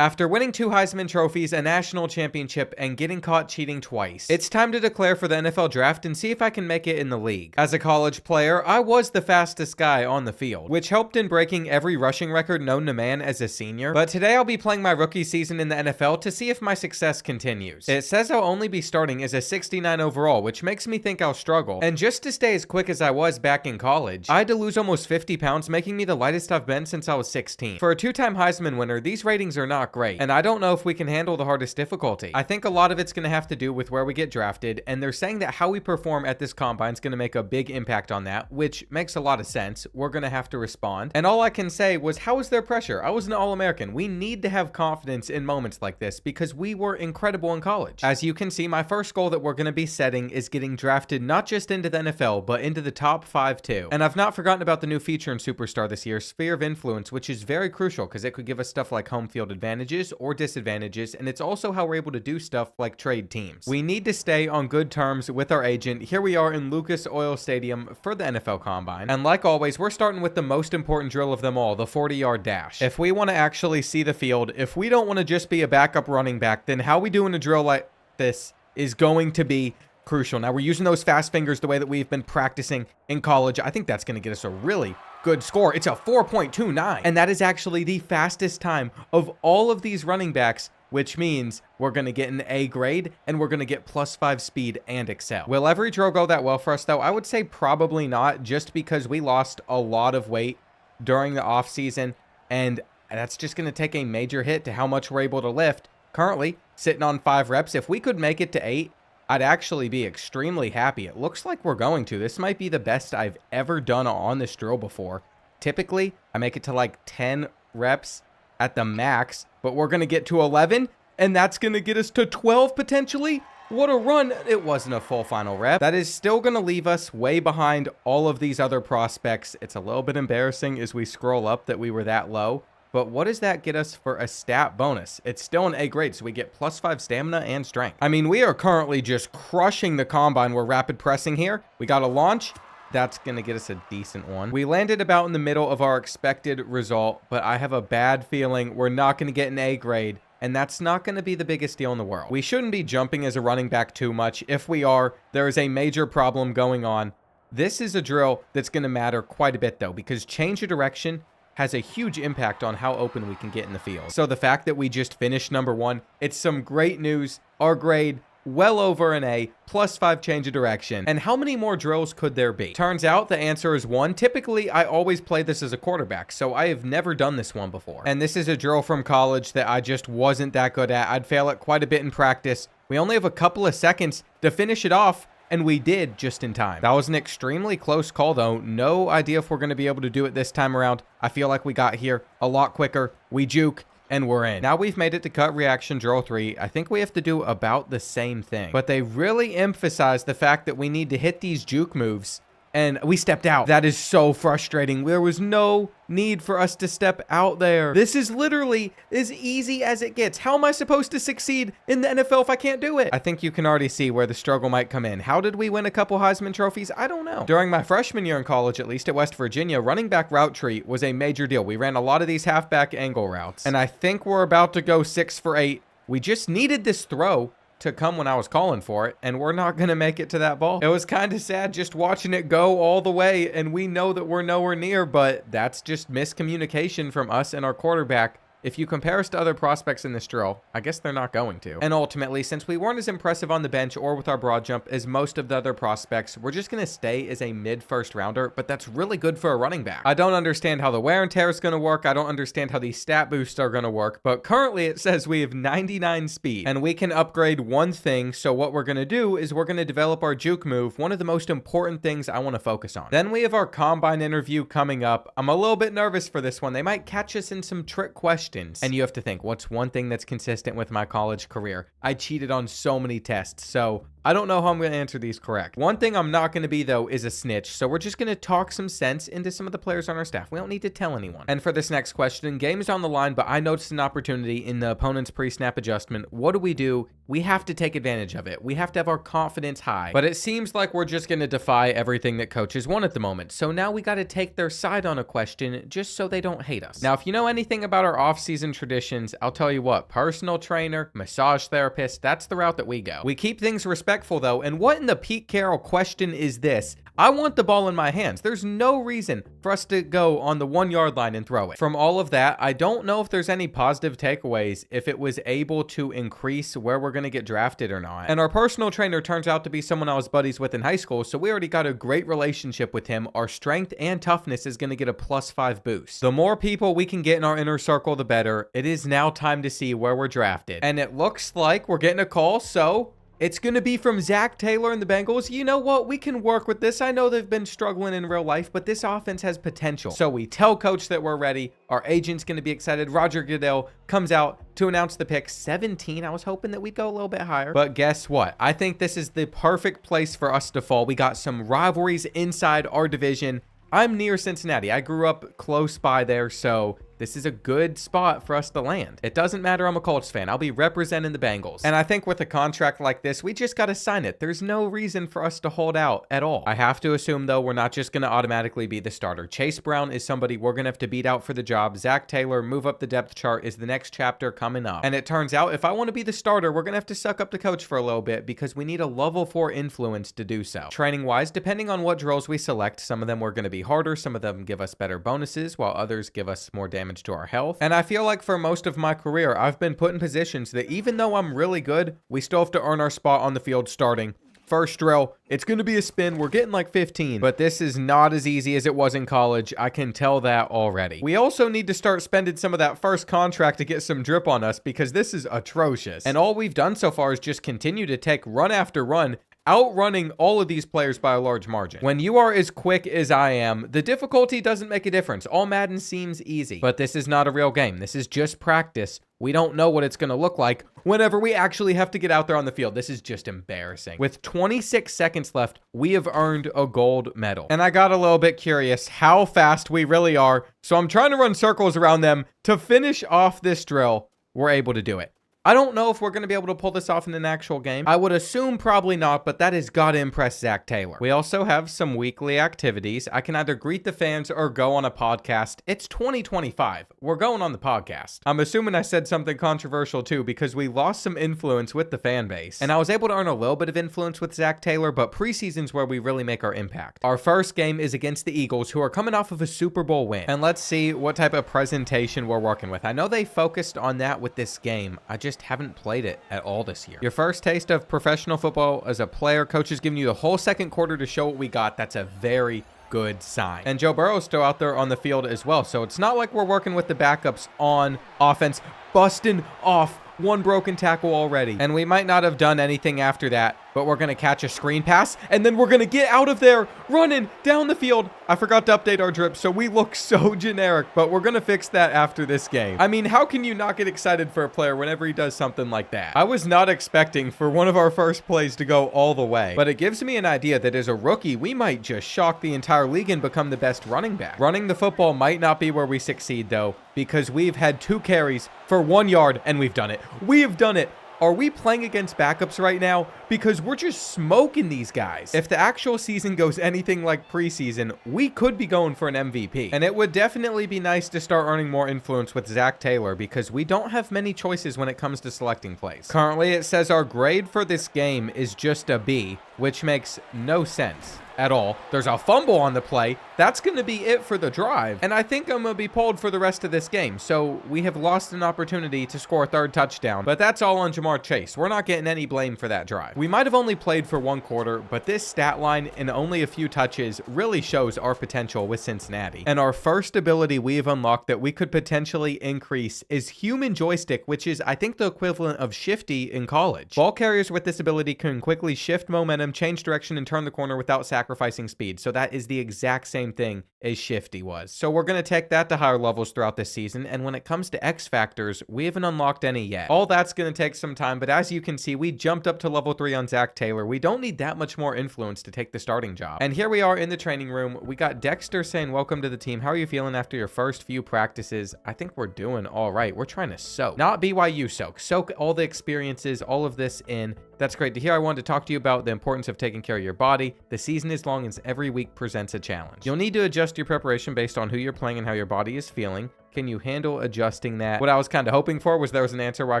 After winning 2 Heisman trophies, a national championship, and getting caught cheating twice, it's time to declare for the NFL draft and see if I can make it in the league. As a college player, I was the fastest guy on the field, which helped in breaking every rushing record known to man as a senior. But today I'll be playing my rookie season in the NFL to see if my success continues. It says I'll only be starting as a 69 overall, which makes me think I'll struggle. And just to stay as quick as I was back in college, I had to lose almost 50 pounds, making me the lightest I've been since I was 16. For a 2-time Heisman winner, these ratings are not great, and I don't know if we can handle the hardest difficulty. I think a lot of it's going to have to do with where we get drafted, and they're saying that how we perform at this combine is going to make a big impact on that, which makes a lot of sense. We're going to have to respond. And all I can say was, how is there pressure? I was an All-American. We need to have confidence in moments like this because we were incredible in college. As you can see, my first goal that we're going to be setting is getting drafted not just into the NFL, but into the top 5 too. And I've not forgotten about the new feature in Superstar this year, Sphere of Influence, which is very crucial because it could give us stuff like home field advantages or disadvantages, and it's also how we're able to do stuff like trade teams. We need to stay on good terms with our agent. Here we are in Lucas Oil Stadium for the NFL Combine, and like always, we're starting with the most important drill of them all, the 40-yard dash. If we want to actually see the field, if we don't want to just be a backup running back, then how we do in a drill like this is going to be crucial. Now, we're using those fast fingers the way that we've been practicing in college. I think that's going to get us a really good score. It's a 4.29, and that is actually the fastest time of all of these running backs, which means we're going to get an A grade and we're going to get +5 speed and excel. Will every drill go that well for us though? I would say probably not, just because we lost a lot of weight during the off season, and that's just going to take a major hit to how much we're able to lift. Currently sitting on 5 reps. If we could make it to 8, I'd actually be extremely happy. It looks like we're going to. This might be the best I've ever done on this drill before. Typically, I make it to like 10 reps at the max, but we're going to get to 11, and that's going to get us to 12 potentially. What a run. It wasn't a full final rep. That is still going to leave us way behind all of these other prospects. It's a little bit embarrassing as we scroll up that we were that low. But what does that get us for a stat bonus? It's still an A grade, so we get +5 stamina and strength. I mean, we are currently just crushing the combine. We're rapid pressing here. We got a launch. That's going to get us a decent one. We landed about in the middle of our expected result, but I have a bad feeling we're not going to get an A grade, and that's not going to be the biggest deal in the world. We shouldn't be jumping as a running back too much. If we are, there is a major problem going on. This is a drill that's going to matter quite a bit, though, because change of direction has a huge impact on how open we can get in the field. So the fact that we just finished number 1, it's some great news. Our grade, well over an A, +5 change of direction. And how many more drills could there be? Turns out the answer is 1. Typically, I always play this as a quarterback, so I have never done this one before. And this is a drill from college that I just wasn't that good at. I'd fail it quite a bit in practice. We only have a couple of seconds to finish it off, and we did just in time. That was an extremely close call, though. No idea if we're going to be able to do it this time around. I feel like we got here a lot quicker. We juke, and we're in. Now we've made it to cut reaction drill 3. I think we have to do about the same thing. But they really emphasize the fact that we need to hit these juke moves, and we stepped out. That is so frustrating. There was no need for us to step out there. This is literally as easy as it gets. How am I supposed to succeed in the NFL if I can't do it? I think you can already see where the struggle might come in. How did we win a couple Heisman trophies? I don't know. During my freshman year in college, at least at West Virginia, running back route tree was a major deal. We ran a lot of these halfback angle routes, and I think we're about to go 6 for 8. We just needed this throw to come when I was calling for it, and we're not going to make it to that ball. It was kind of sad just watching it go all the way, and we know that we're nowhere near, but that's just miscommunication from us and our quarterback. If you compare us to other prospects in this drill, I guess they're not going to. And ultimately, since we weren't as impressive on the bench or with our broad jump as most of the other prospects, we're just going to stay as a mid-first rounder, but that's really good for a running back. I don't understand how the wear and tear is going to work. I don't understand how these stat boosts are going to work, but currently it says we have 99 speed, and we can upgrade one thing. So what we're going to do is we're going to develop our juke move, one of the most important things I want to focus on. Then we have our combine interview coming up. I'm a little bit nervous for this one. They might catch us in some trick questions. And you have to think, what's one thing that's consistent with my college career? I cheated on so many tests, so I don't know how I'm going to answer these correct. One thing I'm not going to be, though, is a snitch. So we're just going to talk some sense into some of the players on our staff. We don't need to tell anyone. And for this next question, game is on the line, but I noticed an opportunity in the opponent's pre-snap adjustment. What do? We have to take advantage of it. We have to have our confidence high. But it seems like we're just going to defy everything that coaches want at the moment. So now we got to take their side on a question just so they don't hate us. Now, if you know anything about our off-season traditions, I'll tell you what, personal trainer, massage therapist, that's the route that we go. We keep things respectful though, and what in the Pete Carroll question is this? I want the ball in my hands. There's no reason for us to go on the 1 yard line and throw it. From all of that, I don't know if there's any positive takeaways if it was able to increase where we're going to get drafted or not. And our personal trainer turns out to be someone I was buddies with in high school, so we already got a great relationship with him. Our strength and toughness is going to get a +5 boost. The more people we can get in our inner circle, the better. It is now time to see where we're drafted. And it looks like we're getting a call, so it's going to be from Zach Taylor and the Bengals. You know what? We can work with this. I know they've been struggling in real life, but this offense has potential. So we tell coach that we're ready. Our agent's going to be excited. Roger Goodell comes out to announce the pick. 17. I was hoping that we'd go a little bit higher. But guess what? I think this is the perfect place for us to fall. We got some rivalries inside our division. I'm near Cincinnati. I grew up close by there, so this is a good spot for us to land. It doesn't matter I'm a Colts fan. I'll be representing the Bengals. And I think with a contract like this, we just got to sign it. There's no reason for us to hold out at all. I have to assume, though, we're not just going to automatically be the starter. Chase Brown is somebody we're going to have to beat out for the job. Zach Taylor, move up the depth chart, is the next chapter coming up. And it turns out if I want to be the starter, we're going to have to suck up the coach for a little bit because we need a level 4 influence to do so. Training-wise, depending on what drills we select, some of them are going to be harder, some of them give us better bonuses, while others give us more damage to our health. And I feel like for most of my career, I've been put in positions that even though I'm really good, we still have to earn our spot on the field starting. First drill, it's going to be a spin. We're getting like 15, but this is not as easy as it was in college. I can tell that already. We also need to start spending some of that first contract to get some drip on us because this is atrocious. And all we've done so far is just continue to take run after run, outrunning all of these players by a large margin. When you are as quick as I am, the difficulty doesn't make a difference. All Madden seems easy, but this is not a real game. This is just practice. We don't know what it's going to look like whenever we actually have to get out there on the field. This is just embarrassing. With 26 seconds left, we have earned a gold medal. And I got a little bit curious how fast we really are, so I'm trying to run circles around them to finish off this drill. We're able to do it. I don't know if we're going to be able to pull this off in an actual game. I would assume probably not, but that has got to impress Zach Taylor. We also have some weekly activities. I can either greet the fans or go on a podcast. It's 2025. We're going on the podcast. I'm assuming I said something controversial too because we lost some influence with the fan base. And I was able to earn a little bit of influence with Zach Taylor, but preseason's where we really make our impact. Our first game is against the Eagles, who are coming off of a Super Bowl win. And let's see what type of presentation we're working with. I know they focused on that with this game. I just haven't played it at all this year. Your first taste of professional football as a player, coach is giving you the whole second quarter to show what we got. That's a very good sign. And Joe Burrow's still out there on the field as well, so it's not like we're working with the backups on offense, busting off one broken tackle already. And we might not have done anything after that, but we're going to catch a screen pass, and then we're going to get out of there running down the field. I forgot to update our drip, so we look so generic, but we're going to fix that after this game. I mean, how can you not get excited for a player whenever he does something like that? I was not expecting for one of our first plays to go all the way, but it gives me an idea that as a rookie, we might just shock the entire league and become the best running back. Running the football might not be where we succeed, though, because we've had 2 carries for 1 yard, and we've done it. We have done it. Are we playing against backups right now? Because we're just smoking these guys. If the actual season goes anything like preseason, we could be going for an MVP. And it would definitely be nice to start earning more influence with Zach Taylor because we don't have many choices when it comes to selecting plays. Currently, it says our grade for this game is just a B, which makes no sense at all. There's a fumble on the play. That's going to be it for the drive. And I think I'm going to be pulled for the rest of this game. So we have lost an opportunity to score a 3rd touchdown. But that's all on Jamar Chase. We're not getting any blame for that drive. We might have only played for 1 quarter, but this stat line in only a few touches really shows our potential with Cincinnati. And our first ability we have unlocked that we could potentially increase is human joystick, which is, I think, the equivalent of shifty in college. Ball carriers with this ability can quickly shift momentum, change direction, and turn the corner without sacrificing speed. So that is the exact same thing as shifty was. So we're going to take that to higher levels throughout this season. And when it comes to X factors, we haven't unlocked any yet. All that's going to take some time, but as you can see, we jumped up to level 3 on Zach Taylor. We don't need that much more influence to take the starting job. And here we are in the training room. We got Dexter saying, welcome to the team. How are you feeling after your first few practices? I think we're doing all right. We're trying to soak, not BYU soak. Soak all the experiences, all of this in. That's great to hear. I wanted to talk to you about the importance of taking care of your body. The season is long and every week presents a challenge. You'll need to adjust your preparation based on who you're playing and how your body is feeling. Can you handle adjusting that? What I was kind of hoping for was there was an answer where I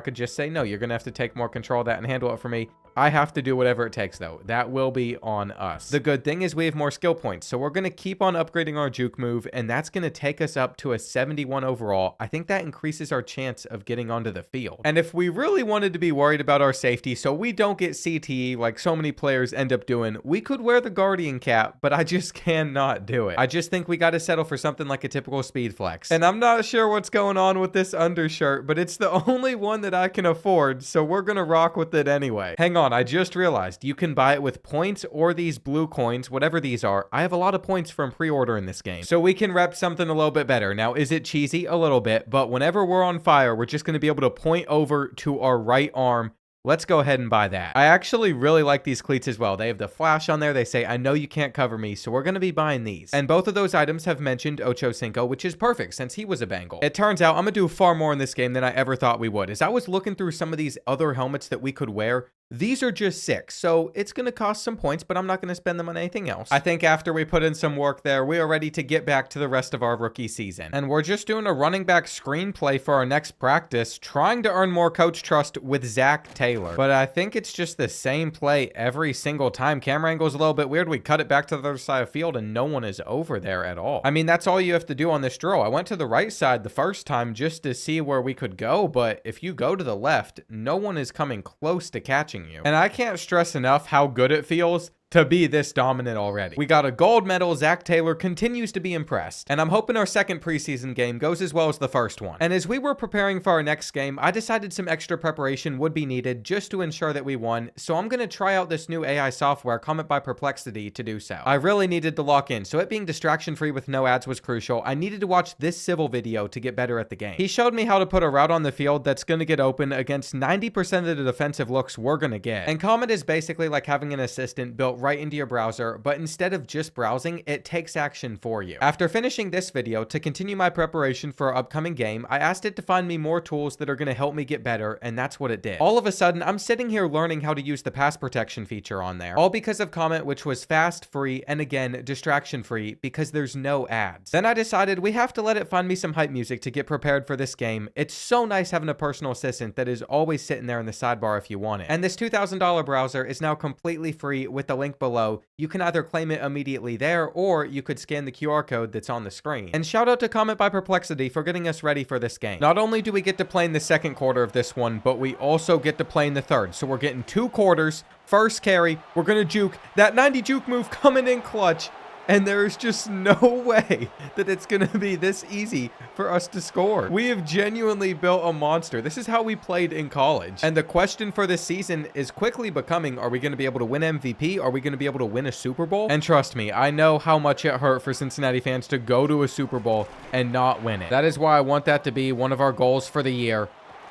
could just say, no, you're going to have to take more control of that and handle it for me. I have to do whatever it takes, though. That will be on us. The good thing is we have more skill points, so we're going to keep on upgrading our juke move, and that's going to take us up to a 71 overall. I think that increases our chance of getting onto the field. And if we really wanted to be worried about our safety so we don't get CTE like so many players end up doing, we could wear the Guardian cap, but I just cannot do it. I just think we got to settle for something like a typical speed flex. And I'm not sure what's going on with this undershirt, but it's the only one that I can afford, so we're going to rock with it anyway. Hang on. I just realized you can buy it with points or these blue coins, whatever these are. I have a lot of points from pre-order in this game, so we can rep something a little bit better. Now, is it cheesy? A little bit, but whenever we're on fire, we're just going to be able to point over to our right arm. Let's go ahead and buy that. I actually really like these cleats as well. They have the flash on there. They say, I know you can't cover me, so we're going to be buying these. And both of those items have mentioned Ocho Cinco, which is perfect since he was a Bengal. It turns out I'm going to do far more in this game than I ever thought we would. As I was looking through some of these other helmets that we could wear, these are just 6, so it's going to cost some points, but I'm not going to spend them on anything else. I think after we put in some work there, we are ready to get back to the rest of our rookie season. And we're just doing a running back screenplay for our next practice, trying to earn more coach trust with Zach Taylor. But I think it's just the same play every single time. Camera angle's a little bit weird. We cut it back to the other side of the field, and no one is over there at all. I mean, that's all you have to do on this drill. I went to the right side the first time just to see where we could go, but if you go to the left, no one is coming close to catching you. And I can't stress enough how good it feels to be this dominant already. We got a gold medal. Zach Taylor continues to be impressed, and I'm hoping our second preseason game goes as well as the first one. And as we were preparing for our next game, I decided some extra preparation would be needed just to ensure that we won, so I'm going to try out this new AI software, Comment by Perplexity, to do so. I really needed to lock in, so it being distraction-free with no ads was crucial. I needed to watch this civil video to get better at the game. He showed me how to put a route on the field that's going to get open against 90% of the defensive looks we're going to get. And Comment is basically like having an assistant built right into your browser, but instead of just browsing, it takes action for you. After finishing this video, to continue my preparation for our upcoming game, I asked it to find me more tools that are going to help me get better, and that's what it did. All of a sudden, I'm sitting here learning how to use the pass protection feature on there, all because of Comment, which was fast, free, and again, distraction free because there's no ads. Then I decided we have to let it find me some hype music to get prepared for this game. It's so nice having a personal assistant that is always sitting there in the sidebar if you want it. And this $2,000 browser is now completely free with the link below. You can either claim it immediately there, or you could scan the QR code that's on the screen. And shout out to Comment by Perplexity for getting us ready for this game. Not only do we get to play in the second quarter of this one, but we also get to play in the third. So we're getting 2 quarters, first carry, we're gonna juke, that 90 juke move coming in clutch. And there is just no way that it's going to be this easy for us to score. We have genuinely built a monster. This is how we played in college. And the question for this season is quickly becoming, are we going to be able to win MVP? Are we going to be able to win a Super Bowl? And trust me, I know how much it hurt for Cincinnati fans to go to a Super Bowl and not win it. That is why I want that to be one of our goals for the year.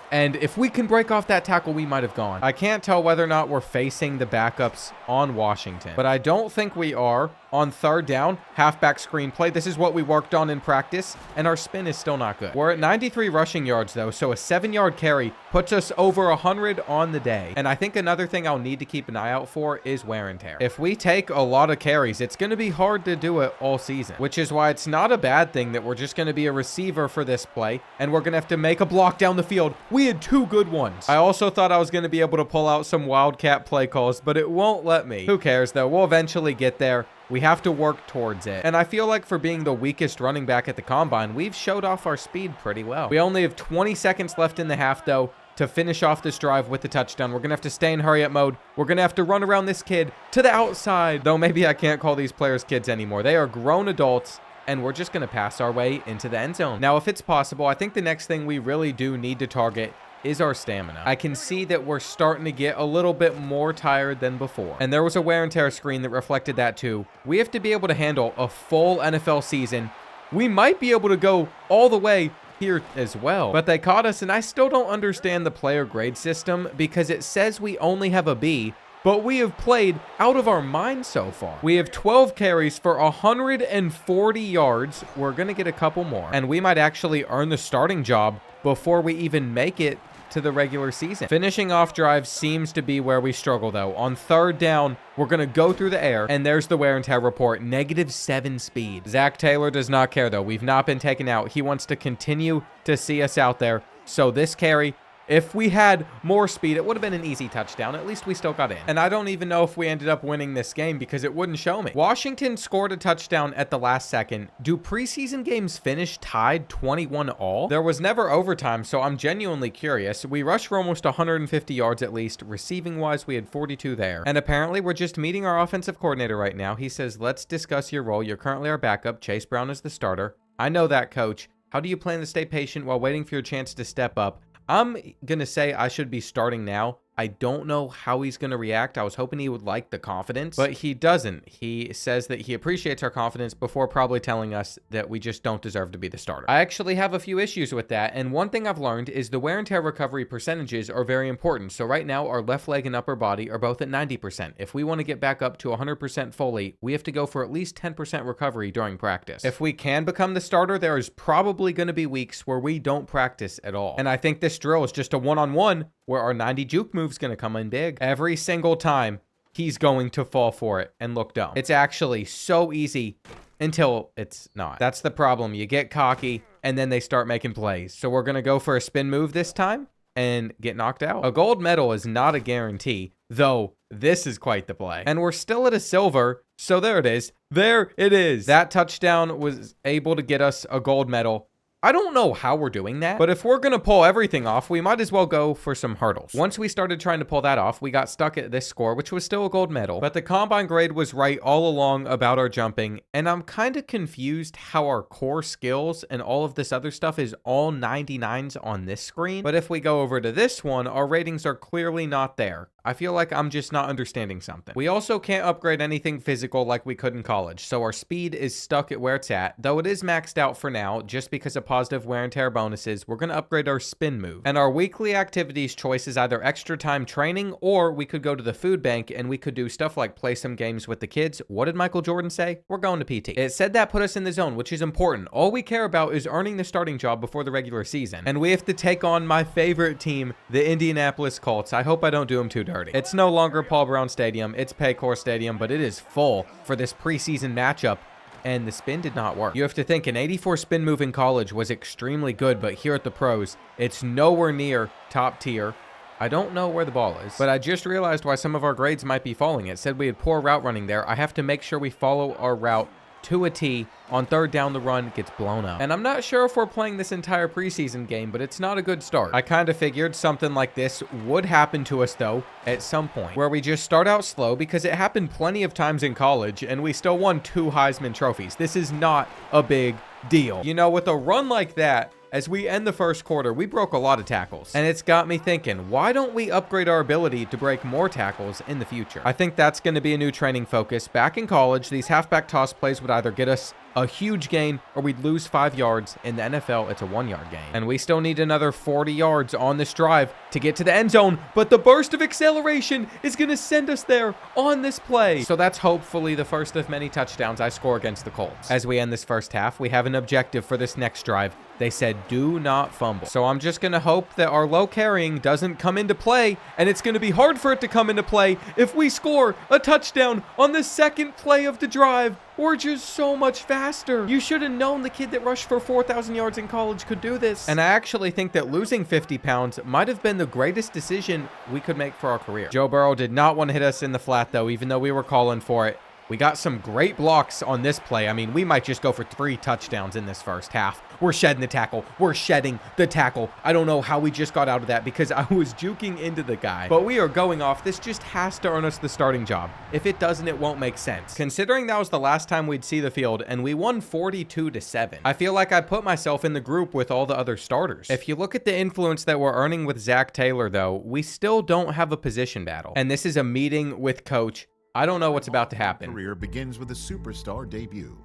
And if we can break off that tackle, we might have gone. I can't tell whether or not we're facing the backups on Washington, but I don't think we are. On third down, halfback screen play. This is what we worked on in practice, and our spin is still not good. We're at 93 rushing yards, though, so a 7-yard carry puts us over 100 on the day. And I think another thing I'll need to keep an eye out for is wear and tear. If we take a lot of carries, it's going to be hard to do it all season, which is why it's not a bad thing that we're just going to be a receiver for this play, and we're going to have to make a block down the field. We had 2 good ones. I also thought I was going to be able to pull out some wildcat play calls, but it won't let me. Who cares, though? We'll eventually get there. We have to work towards it. And I feel like for being the weakest running back at the combine, we've showed off our speed pretty well. We only have 20 seconds left in the half, though, to finish off this drive with the touchdown. We're going to have to stay in hurry up mode. We're going to have to run around this kid to the outside. Though maybe I can't call these players kids anymore. They are grown adults, and we're just going to pass our way into the end zone. Now, if it's possible, I think the next thing we really do need to target is our stamina. I can see that we're starting to get a little bit more tired than before. And there was a wear and tear screen that reflected that too. We have to be able to handle a full NFL season. We might be able to go all the way here as well. But they caught us, and I still don't understand the player grade system because it says we only have a B, but we have played out of our mind so far. We have 12 carries for 140 yards. We're going to get a couple more, and we might actually earn the starting job before we even make it to the regular season. Finishing off drives seems to be where we struggle, though. On third down, we're going to go through the air, and there's the wear and tear report, -7 speed. Zach Taylor does not care, though. We've not been taken out. He wants to continue to see us out there. So this carry, if we had more speed, it would have been an easy touchdown. At least we still got in. And I don't even know if we ended up winning this game because it wouldn't show me. Washington scored a touchdown at the last second. Do preseason games finish tied 21-all? There was never overtime, so I'm genuinely curious. We rushed for almost 150 yards at least. Receiving-wise, we had 42 there. And apparently, we're just meeting our offensive coordinator right now. He says, let's discuss your role. You're currently our backup. Chase Brown is the starter. I know that, coach. How do you plan to stay patient while waiting for your chance to step up? I'm going to say I should be starting now. I don't know how he's going to react. I was hoping he would like the confidence, but he doesn't. He says that he appreciates our confidence before probably telling us that we just don't deserve to be the starter. I actually have a few issues with that, and one thing I've learned is the wear and tear recovery percentages are very important. So right now, our left leg and upper body are both at 90%. If we want to get back up to 100% fully, we have to go for at least 10% recovery during practice. If we can become the starter, there is probably going to be weeks where we don't practice at all. And I think this drill is just a one-on-one where our 90 juke move's going to come in big. Every single time, he's going to fall for it and look dumb. It's actually so easy until it's not. That's the problem. You get cocky, and then they start making plays. So we're going to go for a spin move this time and get knocked out. A gold medal is not a guarantee, though this is quite the play. And we're still at a silver, so there it is. There it is. That touchdown was able to get us a gold medal. I don't know how we're doing that, but if we're going to pull everything off, we might as well go for some hurdles. Once we started trying to pull that off, we got stuck at this score, which was still a gold medal, but the combine grade was right all along about our jumping, and I'm kind of confused how our core skills and all of this other stuff is all 99s on this screen, but if we go over to this one, our ratings are clearly not there. I feel like I'm just not understanding something. We also can't upgrade anything physical like we could in college, so our speed is stuck at where it's at, though it is maxed out for now, just because of positive wear and tear bonuses. We're going to upgrade our spin move. And our weekly activities choice is either extra time training, or we could go to the food bank and we could do stuff like play some games with the kids. What did Michael Jordan say? We're going to PT. It said that put us in the zone, which is important. All we care about is earning the starting job before the regular season. And we have to take on my favorite team, the Indianapolis Colts. I hope I don't do them too dirty. It's no longer Paul Brown Stadium. It's Paycor Stadium, but it is full for this preseason matchup. And the spin did not work. You have to think an 84 spin move in college was extremely good, but here at the pros, it's nowhere near top tier. I don't know where the ball is, but I just realized why some of our grades might be falling. It said we had poor route running there. I have to make sure we follow our route to a T. On third down, the run gets blown up. And I'm not sure if we're playing this entire preseason game, but it's not a good start. I kind of figured something like this would happen to us, though, at some point, where we just start out slow, because it happened plenty of times in college, and we still won 2 Heisman trophies. This is not a big deal. You know, with a run like that, as we end the first quarter, we broke a lot of tackles. And it's got me thinking, why don't we upgrade our ability to break more tackles in the future? I think that's going to be a new training focus. Back in college, these halfback toss plays would either get us a huge gain or we'd lose 5 yards. In the NFL, it's a 1-yard gain. And we still need another 40 yards on this drive to get to the end zone, but the burst of acceleration is going to send us there on this play. So that's hopefully the first of many touchdowns I score against the Colts. As we end this first half, we have an objective for this next drive. They said, do not fumble. So I'm just going to hope that our low carrying doesn't come into play, and it's going to be hard for it to come into play if we score a touchdown on the second play of the drive. We're just so much faster. You should have known the kid that rushed for 4,000 yards in college could do this. And I actually think that losing 50 pounds might have been the greatest decision we could make for our career. Joe Burrow did not want to hit us in the flat, though, even though we were calling for it. We got some great blocks on this play. I mean, we might just go for 3 touchdowns in this first half. We're shedding the tackle. We're shedding the tackle. I don't know how we just got out of that because I was juking into the guy. But we are going off. This just has to earn us the starting job. If it doesn't, it won't make sense. Considering that was the last time we'd see the field and we won 42-7. I feel like I put myself in the group with all the other starters. If you look at the influence that we're earning with Zach Taylor, though, we still don't have a position battle. And this is a meeting with coach. I don't know what's about to happen. Career begins with a superstar debut.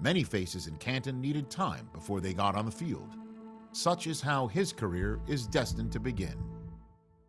Many faces in Canton needed time before they got on the field. Such is how his career is destined to begin.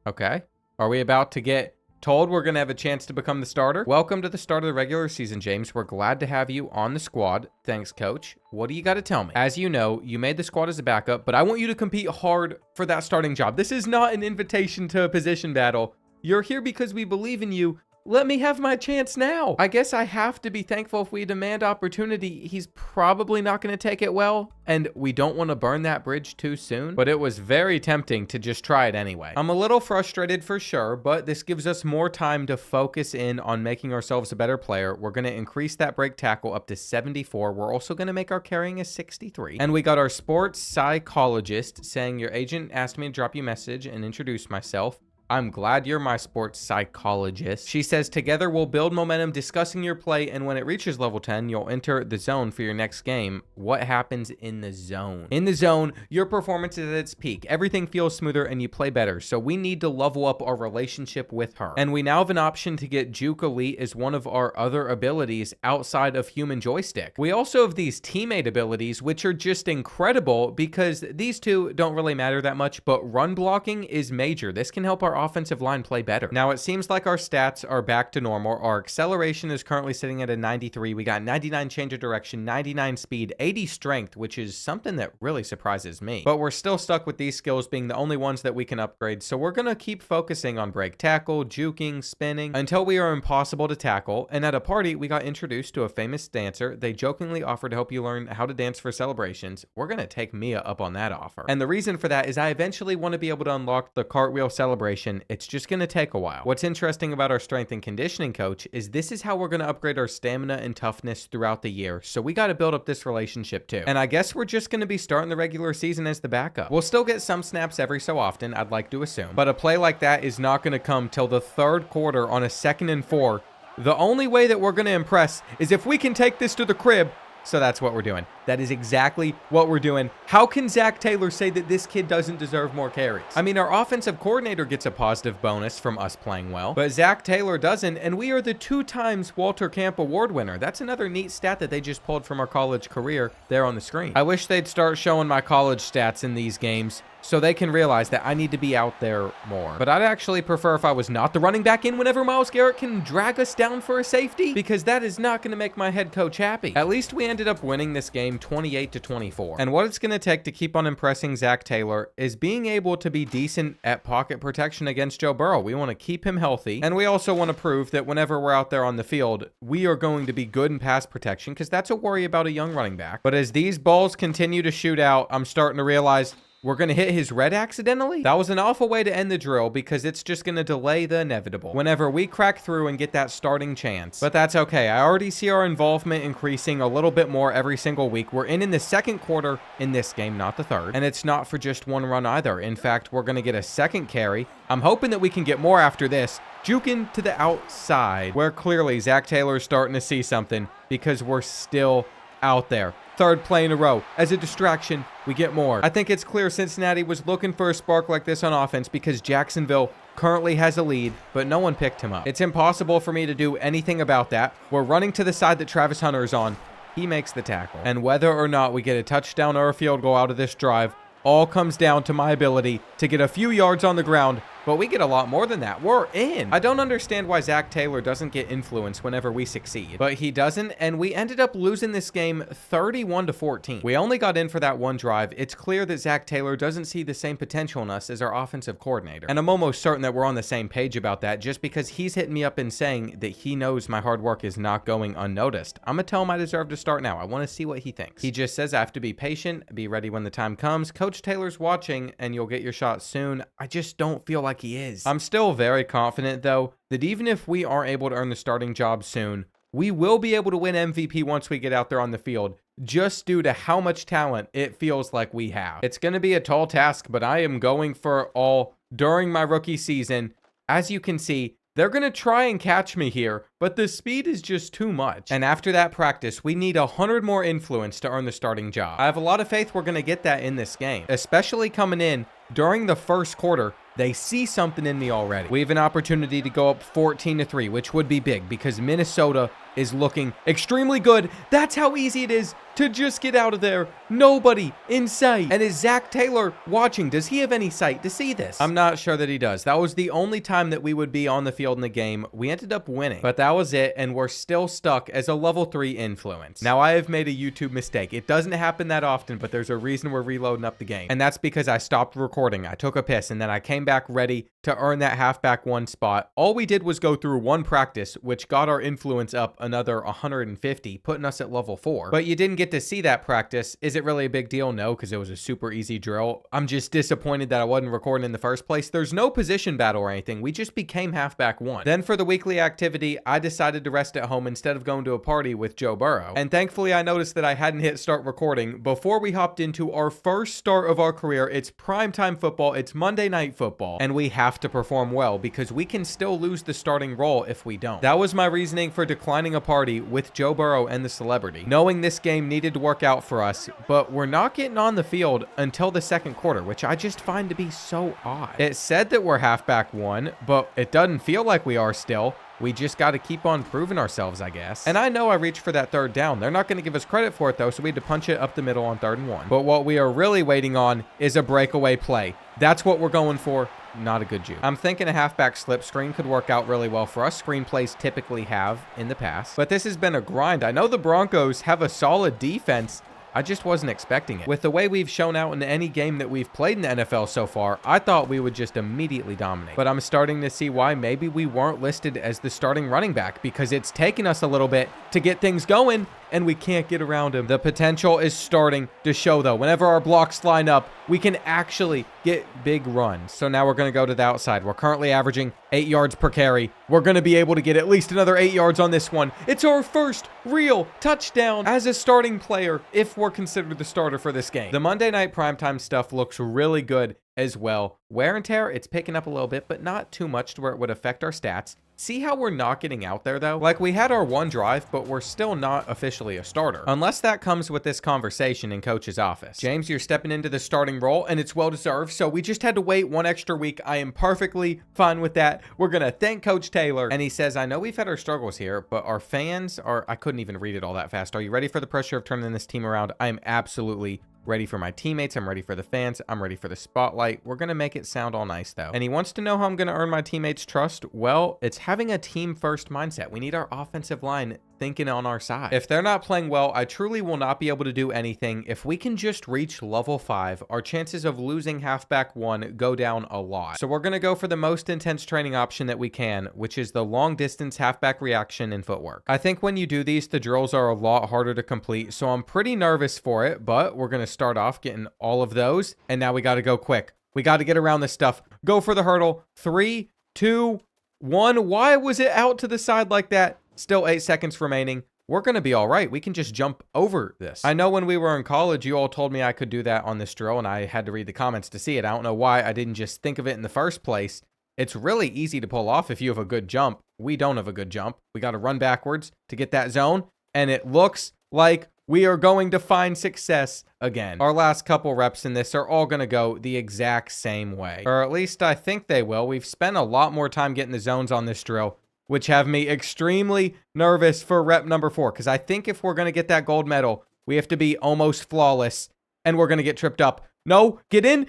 Okay. Are we about to get Told we're going to have a chance to become the starter? Welcome to the start of the regular season, James. We're glad to have you on the squad. Thanks, coach. What do you got to tell me? As you know, you made the squad as a backup, but I want you to compete hard for that starting job. This is not an invitation to a position battle. You're here because we believe in you. Let me have my chance now. I guess I have to be thankful if we demand opportunity. He's probably not going to take it well, and we don't want to burn that bridge too soon, but it was very tempting to just try it anyway. I'm a little frustrated for sure, but this gives us more time to focus in on making ourselves a better player. We're going to increase that break tackle up to 74. We're also going to make our carrying a 63. And we got our sports psychologist saying, your agent asked me to drop you a message and introduce myself. I'm glad you're my sports psychologist. She says, together we'll build momentum discussing your play, and when it reaches level 10, you'll enter the zone for your next game. What happens in the zone? In the zone, your performance is at its peak. Everything feels smoother and you play better, so we need to level up our relationship with her. And we now have an option to get Juke Elite as one of our other abilities outside of human joystick. We also have these teammate abilities, which are just incredible because these two don't really matter that much, but run blocking is major. This can help our offensive line play better. Now it seems like our stats are back to normal. Our acceleration is currently sitting at a 93. We got 99 change of direction, 99 speed, 80 strength, which is something that really surprises me. But we're still stuck with these skills being the only ones that we can upgrade. So we're going to keep focusing on break tackle, juking, spinning until we are impossible to tackle. And at a party, we got introduced to a famous dancer. They jokingly offered to help you learn how to dance for celebrations. We're going to take Mia up on that offer. And the reason for that is I eventually want to be able to unlock the cartwheel celebration. It's just going to take a while. What's interesting about our strength and conditioning coach is this is how we're going to upgrade our stamina and toughness throughout the year. So we got to build up this relationship too. And I guess we're just going to be starting the regular season as the backup. We'll still get some snaps every so often, I'd like to assume. But a play like that is not going to come till the third quarter on a 2nd and 4. The only way that we're going to impress is if we can take this to the crib. So that's what we're doing. That is exactly what we're doing. How can Zach Taylor say that this kid doesn't deserve more carries? I mean, our offensive coordinator gets a positive bonus from us playing well, but Zach Taylor doesn't, and we are the 2 times Walter Camp Award winner. That's another neat stat that they just pulled from our college career there on the screen. I wish they'd start showing my college stats in these games so they can realize that I need to be out there more. But I'd actually prefer if I was not the running back in whenever Myles Garrett can drag us down for a safety, because that is not going to make my head coach happy. At least we ended up winning this game 28-24. And what it's going to take to keep on impressing Zach Taylor is being able to be decent at pocket protection against Joe Burrow. We want to keep him healthy, and we also want to prove that whenever we're out there on the field, we are going to be good in pass protection, because that's a worry about a young running back. But as these balls continue to shoot out, I'm starting to realize we're going to hit his red accidentally? That was an awful way to end the drill because it's just going to delay the inevitable whenever we crack through and get that starting chance. But that's okay. I already see our involvement increasing a little bit more every single week. We're in the 2nd quarter in this game, not the 3rd. And it's not for just one run either. In fact, we're going to get a 2nd carry. I'm hoping that we can get more after this. Juking to the outside, where clearly Zach Taylor's starting to see something because we're still out there. 3rd play in a row. As a distraction, we get more. I think it's clear Cincinnati was looking for a spark like this on offense because Jacksonville currently has a lead, but no one picked him up. It's impossible for me to do anything about that. We're running to the side that Travis Hunter is on. He makes the tackle. And whether or not we get a touchdown or a field goal out of this drive all comes down to my ability to get a few yards on the ground, but we get a lot more than that. We're in. I don't understand why Zach Taylor doesn't get influence whenever we succeed, but he doesn't, and we ended up losing this game 31-14. We only got in for that one drive. It's clear that Zach Taylor doesn't see the same potential in us as our offensive coordinator, and I'm almost certain that we're on the same page about that just because he's hitting me up and saying that he knows my hard work is not going unnoticed. I'm gonna tell him I deserve to start now. I want to see what he thinks. He just says I have to be patient, be ready when the time comes. Coach Taylor's watching, and you'll get your shot soon. I just don't feel like he is. I'm still very confident, though, that even if we aren't able to earn the starting job soon, we will be able to win MVP once we get out there on the field, just due to how much talent it feels like we have. It's going to be a tall task, but I am going for it all during my rookie season. As you can see, they're going to try and catch me here, but the speed is just too much. And after that practice, we need 100 more influence to earn the starting job. I have a lot of faith we're going to get that in this game, especially coming in during the 1st quarter. They see something in me already. We have an opportunity to go up 14-3, which would be big because Minnesota is looking extremely good. That's how easy it is to just get out of there. Nobody in sight. And is Zach Taylor watching? Does he have any sight to see this? I'm not sure that he does. That was the only time that we would be on the field in the game. We ended up winning, but that was it, and we're still stuck as a level 3 influence. Now, I have made a YouTube mistake. It doesn't happen that often, but there's a reason we're reloading up the game, and that's because I stopped recording. I took a piss, and then I came back ready to earn that halfback 1 spot. All we did was go through 1 practice, which got our influence up another 150, putting us at level 4. But you didn't get to see that practice. Is it really a big deal? No, because it was a super easy drill. I'm just disappointed that I wasn't recording in the first place. There's no position battle or anything. We just became halfback 1. Then for the weekly activity, I decided to rest at home instead of going to a party with Joe Burrow. And thankfully, I noticed that I hadn't hit start recording before we hopped into our first start of our career. It's primetime football. It's Monday Night Football, and we have to perform well because we can still lose the starting role if we don't. That was my reasoning for declining a party with Joe Burrow and the celebrity, knowing this game needed to work out for us, but we're not getting on the field until the second quarter, which I just find to be so odd. It said that we're halfback 1, but it doesn't feel like we are still. We just got to keep on proving ourselves, I guess. And I know I reached for that 3rd down. They're not going to give us credit for it, though, so we had to punch it up the middle on 3rd and 1. But what we are really waiting on is a breakaway play. That's what we're going for. Not a good juke. I'm thinking a halfback slip screen could work out really well for us. Screen plays typically have in the past. But this has been a grind. I know the Broncos have a solid defense. I just wasn't expecting it. With the way we've shown out in any game that we've played in the NFL so far, I thought we would just immediately dominate. But I'm starting to see why maybe we weren't listed as the starting running back, because it's taken us a little bit to get things going, and we can't get around him. The potential is starting to show, though. Whenever our blocks line up, we can actually get big runs. So now we're going to go to the outside. We're currently averaging 8 yards per carry. We're going to be able to get at least another 8 yards on this one. It's our first real touchdown as a starting player, if we're considered the starter for this game. The Monday night primetime stuff looks really good as well. Wear and tear, it's picking up a little bit, but not too much to where it would affect our stats. See how we're not getting out there, though? Like, we had our 1 drive, but we're still not officially a starter. Unless that comes with this conversation in coach's office. James, you're stepping into the starting role, and it's well-deserved, so we just had to wait 1 extra week. I am perfectly fine with that. We're gonna thank Coach Taylor. And he says, I know we've had our struggles here, but our fans are... I couldn't even read it all that fast. Are you ready for the pressure of turning this team around? I am absolutely ready for my teammates. I'm ready for the fans. I'm ready for the spotlight. We're going to make it sound all nice, though. And he wants to know how I'm going to earn my teammates' trust. Well, it's having a team-first mindset. We need our offensive line thinking on our side. If they're not playing well, I truly will not be able to do anything. If we can just reach level 5, our chances of losing halfback 1 go down a lot. So we're going to go for the most intense training option that we can, which is the long distance halfback reaction and footwork. I think when you do these, the drills are a lot harder to complete, so I'm pretty nervous for it, but we're going to start off getting all of those, and now we got to go quick. We got to get around this stuff. Go for the hurdle. 3, 2, 1. Why was it out to the side like that? Still 8 seconds remaining. We're going to be all right. We can just jump over this. I know when we were in college, you all told me I could do that on this drill, and I had to read the comments to see it. I don't know why I didn't just think of it in the first place. It's really easy to pull off if you have a good jump. We don't have a good jump. We got to run backwards to get that zone, and it looks like we are going to find success again. Our last couple reps in this are all going to go the exact same way, or at least I think they will. We've spent a lot more time getting the zones on this drill, which have me extremely nervous for rep number 4, because I think if we're going to get that gold medal, we have to be almost flawless, and we're going to get tripped up. No, get in,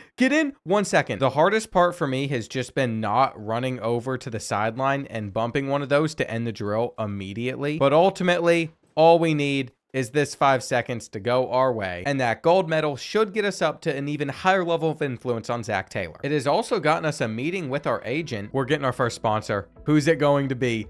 1 second. The hardest part for me has just been not running over to the sideline and bumping one of those to end the drill immediately. But ultimately, all we need is this 5 seconds to go our way, and that gold medal should get us up to an even higher level of influence on Zach Taylor. It has also gotten us a meeting with our agent. We're getting our first sponsor. Who's it going to be?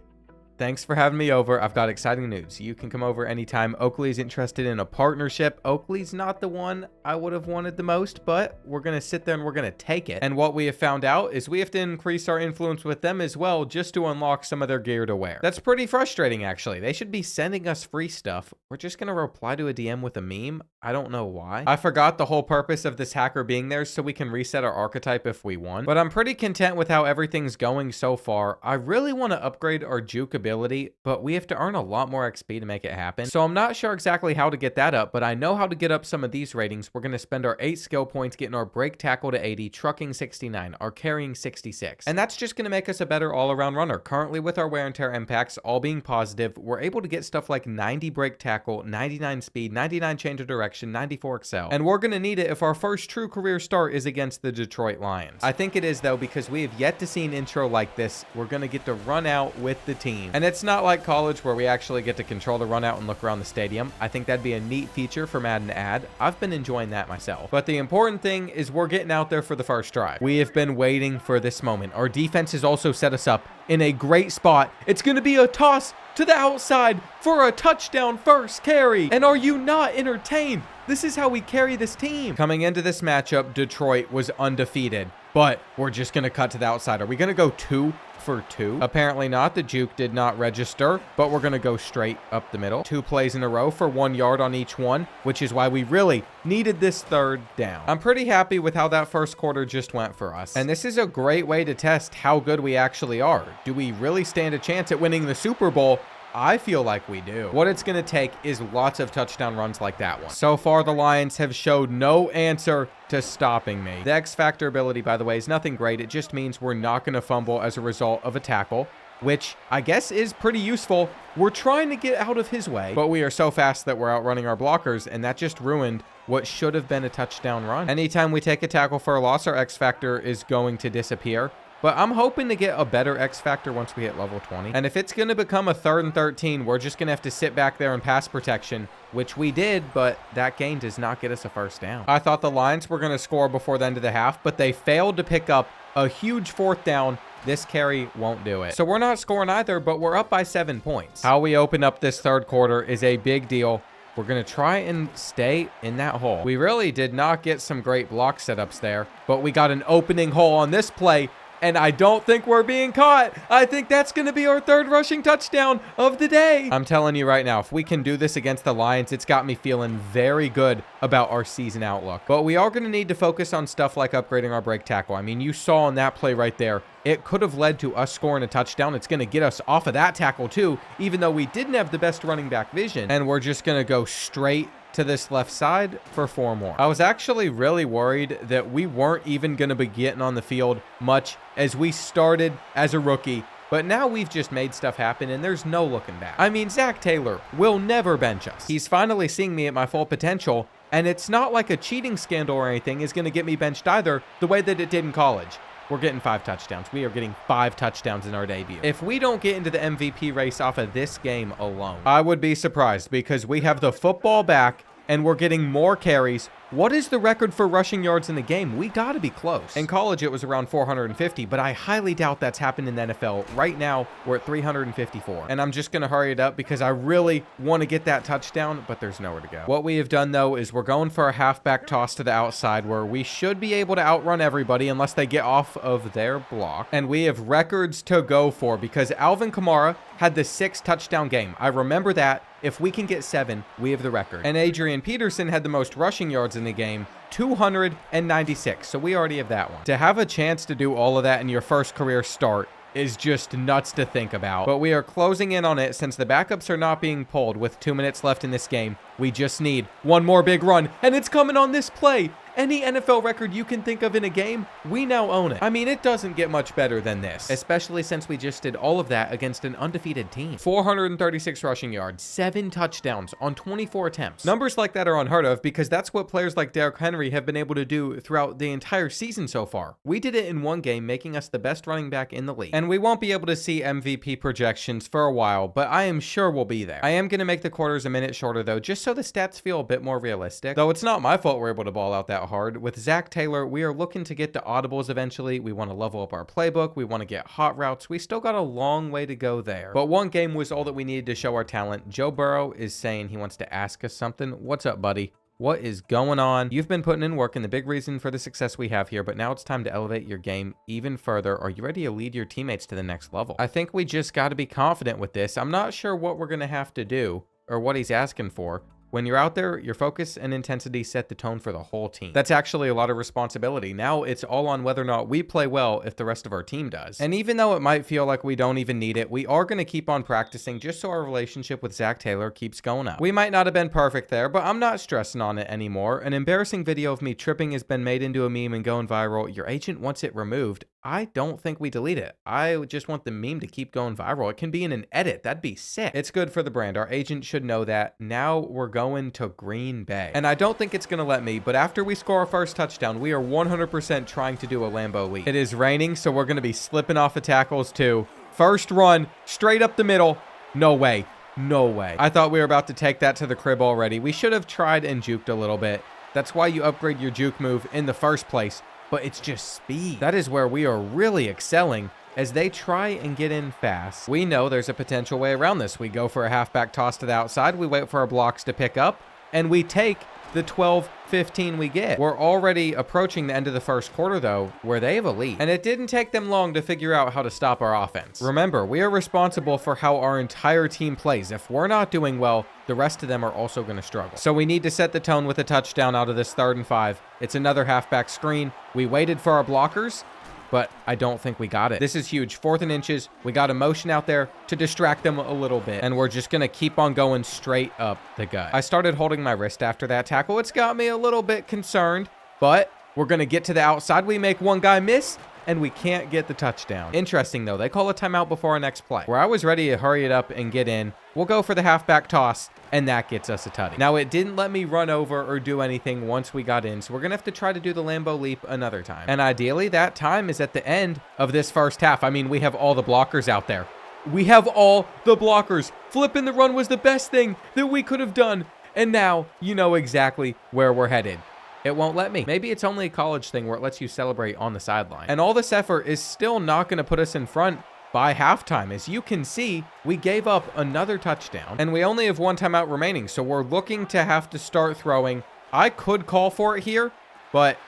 Thanks for having me over. I've got exciting news. You can come over anytime. Oakley's interested in a partnership. Oakley's not the one I would have wanted the most, but we're going to sit there and we're going to take it. And what we have found out is we have to increase our influence with them as well, just to unlock some of their gear to wear. That's pretty frustrating, actually. They should be sending us free stuff. We're just going to reply to a DM with a meme. I don't know why. I forgot the whole purpose of this hacker being there so we can reset our archetype if we want. But I'm pretty content with how everything's going so far. I really want to upgrade our juke ability ability, but we have to earn a lot more XP to make it happen. So I'm not sure exactly how to get that up, but I know how to get up some of these ratings. We're going to spend our 8 skill points getting our break tackle to 80, trucking 69, our carrying 66. And that's just going to make us a better all-around runner. Currently, with our wear and tear impacts all being positive, we're able to get stuff like 90 break tackle, 99 speed, 99 change of direction, 94 excel. And we're going to need it if our first true career start is against the Detroit Lions. I think it is, though, because we have yet to see an intro like this. We're going to get to run out with the team. And it's not like college where we actually get to control the run out and look around the stadium. I think that'd be a neat feature for Madden to add. I've been enjoying that myself. But the important thing is we're getting out there for the first drive. We have been waiting for this moment. Our defense has also set us up in a great spot. It's going to be a toss to the outside for a touchdown first carry. And are you not entertained? This is how we carry this team. Coming into this matchup, Detroit was undefeated, but we're just going to cut to the outside. Are we going to go 2 for 2? Apparently not. The juke did not register, but we're going to go straight up the middle. 2 plays in a row for 1 yard on each one, which is why we really needed this third down. I'm pretty happy with how that first quarter just went for us. And this is a great way to test how good we actually are. Do we really stand a chance at winning the Super Bowl? I feel like we do. What it's going to take is lots of touchdown runs like that one. So far, the Lions have showed no answer to stopping me. The X Factor ability, by the way, is nothing great. It just means we're not going to fumble as a result of a tackle, which I guess is pretty useful. We're trying to get out of his way, but we are so fast that we're outrunning our blockers, and that just ruined what should have been a touchdown run. Anytime we take a tackle for a loss, our X Factor is going to disappear. But I'm hoping to get a better X Factor once we hit level 20. And if it's going to become a 3rd and 13, we're just going to have to sit back there and pass protection, which we did, but that gain does not get us a first down. I thought the Lions were going to score before the end of the half, but they failed to pick up a huge 4th down. This carry won't do it. So we're not scoring either, but we're up by 7 points. How we open up this third quarter is a big deal. We're going to try and stay in that hole. We really did not get some great block setups there, but we got an opening hole on this play. And I don't think we're being caught. I think that's going to be our 3rd rushing touchdown of the day. I'm telling you right now, if we can do this against the Lions, it's got me feeling very good about our season outlook. But we are going to need to focus on stuff like upgrading our break tackle. I mean, you saw on that play right there, it could have led to us scoring a touchdown. It's going to get us off of that tackle too, even though we didn't have the best running back vision. And we're just going to go straight to this left side for 4 more. I was actually really worried that we weren't even going to be getting on the field much as we started as a rookie, but now we've just made stuff happen and there's no looking back. I mean, Zach Taylor will never bench us. He's finally seeing me at my full potential, and it's not like a cheating scandal or anything is going to get me benched either the way that it did in college. We're getting 5 touchdowns. We are getting 5 touchdowns in our debut. If we don't get into the MVP race off of this game alone, I would be surprised because we have the football back and we're getting more carries. What is the record for rushing yards in the game? We got to be close. In college, it was around 450, but I highly doubt that's happened in the NFL. Right now, we're at 354. And I'm just going to hurry it up because I really want to get that touchdown, but there's nowhere to go. What we have done, though, is we're going for a halfback toss to the outside where we should be able to outrun everybody unless they get off of their block. And we have records to go for because Alvin Kamara had the 6 touchdown game. I remember that. If we can get 7, we have the record. And Adrian Peterson had the most rushing yards in the game, 296. So we already have that one. To have a chance to do all of that in your first career start is just nuts to think about. But we are closing in on it since the backups are not being pulled with 2 minutes left in this game. We just need one more big run, and it's coming on this play. Any NFL record you can think of in a game, we now own it. I mean, it doesn't get much better than this, especially since we just did all of that against an undefeated team. 436 rushing yards, 7 touchdowns on 24 attempts. Numbers like that are unheard of because that's what players like Derrick Henry have been able to do throughout the entire season so far. We did it in one game, making us the best running back in the league. And we won't be able to see MVP projections for a while, but I am sure we'll be there. I am going to make the quarters a minute shorter though, just so the stats feel a bit more realistic. Though it's not my fault we're able to ball out that hard. With Zach Taylor, we are looking to get to audibles eventually. We want to level up our playbook. We want to get hot routes. We still got a long way to go there. But one game was all that we needed to show our talent. Joe Burrow is saying he wants to ask us something. What's up, buddy? What is going on? You've been putting in work and the big reason for the success we have here, but now it's time to elevate your game even further. Are you ready to lead your teammates to the next level? I think we just got to be confident with this. I'm not sure what we're going to have to do or what he's asking for. When you're out there, your focus and intensity set the tone for the whole team. That's actually a lot of responsibility. Now it's all on whether or not we play well if the rest of our team does. And even though it might feel like we don't even need it, we are going to keep on practicing just so our relationship with Zach Taylor keeps going up. We might not have been perfect there, but I'm not stressing on it anymore. An embarrassing video of me tripping has been made into a meme and going viral. Your agent wants it removed. I don't think we delete it. I just want the meme to keep going viral. It can be in an edit. That'd be sick. It's good for the brand. Our agent should know that. Now we're going to Green Bay. And I don't think it's going to let me, but after we score our first touchdown, we are 100% trying to do a Lambeau leap. It is raining, so we're going to be slipping off of tackles too. First run, straight up the middle. No way. No way. I thought we were about to take that to the crib already. We should have tried and juked a little bit. That's why you upgrade your juke move in the first place. But it's just speed. That is where we are really excelling as they try and get in fast. We know there's a potential way around this. We go for a halfback toss to the outside. We wait for our blocks to pick up, and we take the 12-15 we get. We're already approaching the end of the first quarter, though, where they have a lead. And it didn't take them long to figure out how to stop our offense. Remember, we are responsible for how our entire team plays. If we're not doing well, the rest of them are also going to struggle. So we need to set the tone with a touchdown out of this 3rd and 5. It's another halfback screen. We waited for our blockers, but I don't think we got it. This is huge. 4th and inches. We got a motion out there to distract them a little bit, and we're just going to keep on going straight up the gut. I started holding my wrist after that tackle. It's got me a little bit concerned, but we're going to get to the outside. We make one guy miss, and we can't get the touchdown. Interesting, though. They call a timeout before our next play. Where I was ready to hurry it up and get in, we'll go for the halfback toss, and that gets us a tutty. Now, it didn't let me run over or do anything once we got in, so we're going to have to try to do the Lambeau leap another time. And ideally, that time is at the end of this first half. I mean, we have all the blockers out there. We have all the blockers. Flipping the run was the best thing that we could have done. And now, you know exactly where we're headed. It won't let me. Maybe it's only a college thing where it lets you celebrate on the sideline. And all this effort is still not going to put us in front by halftime. As you can see, we gave up another touchdown, and we only have one timeout remaining, so we're looking to have to start throwing. I could call for it here, but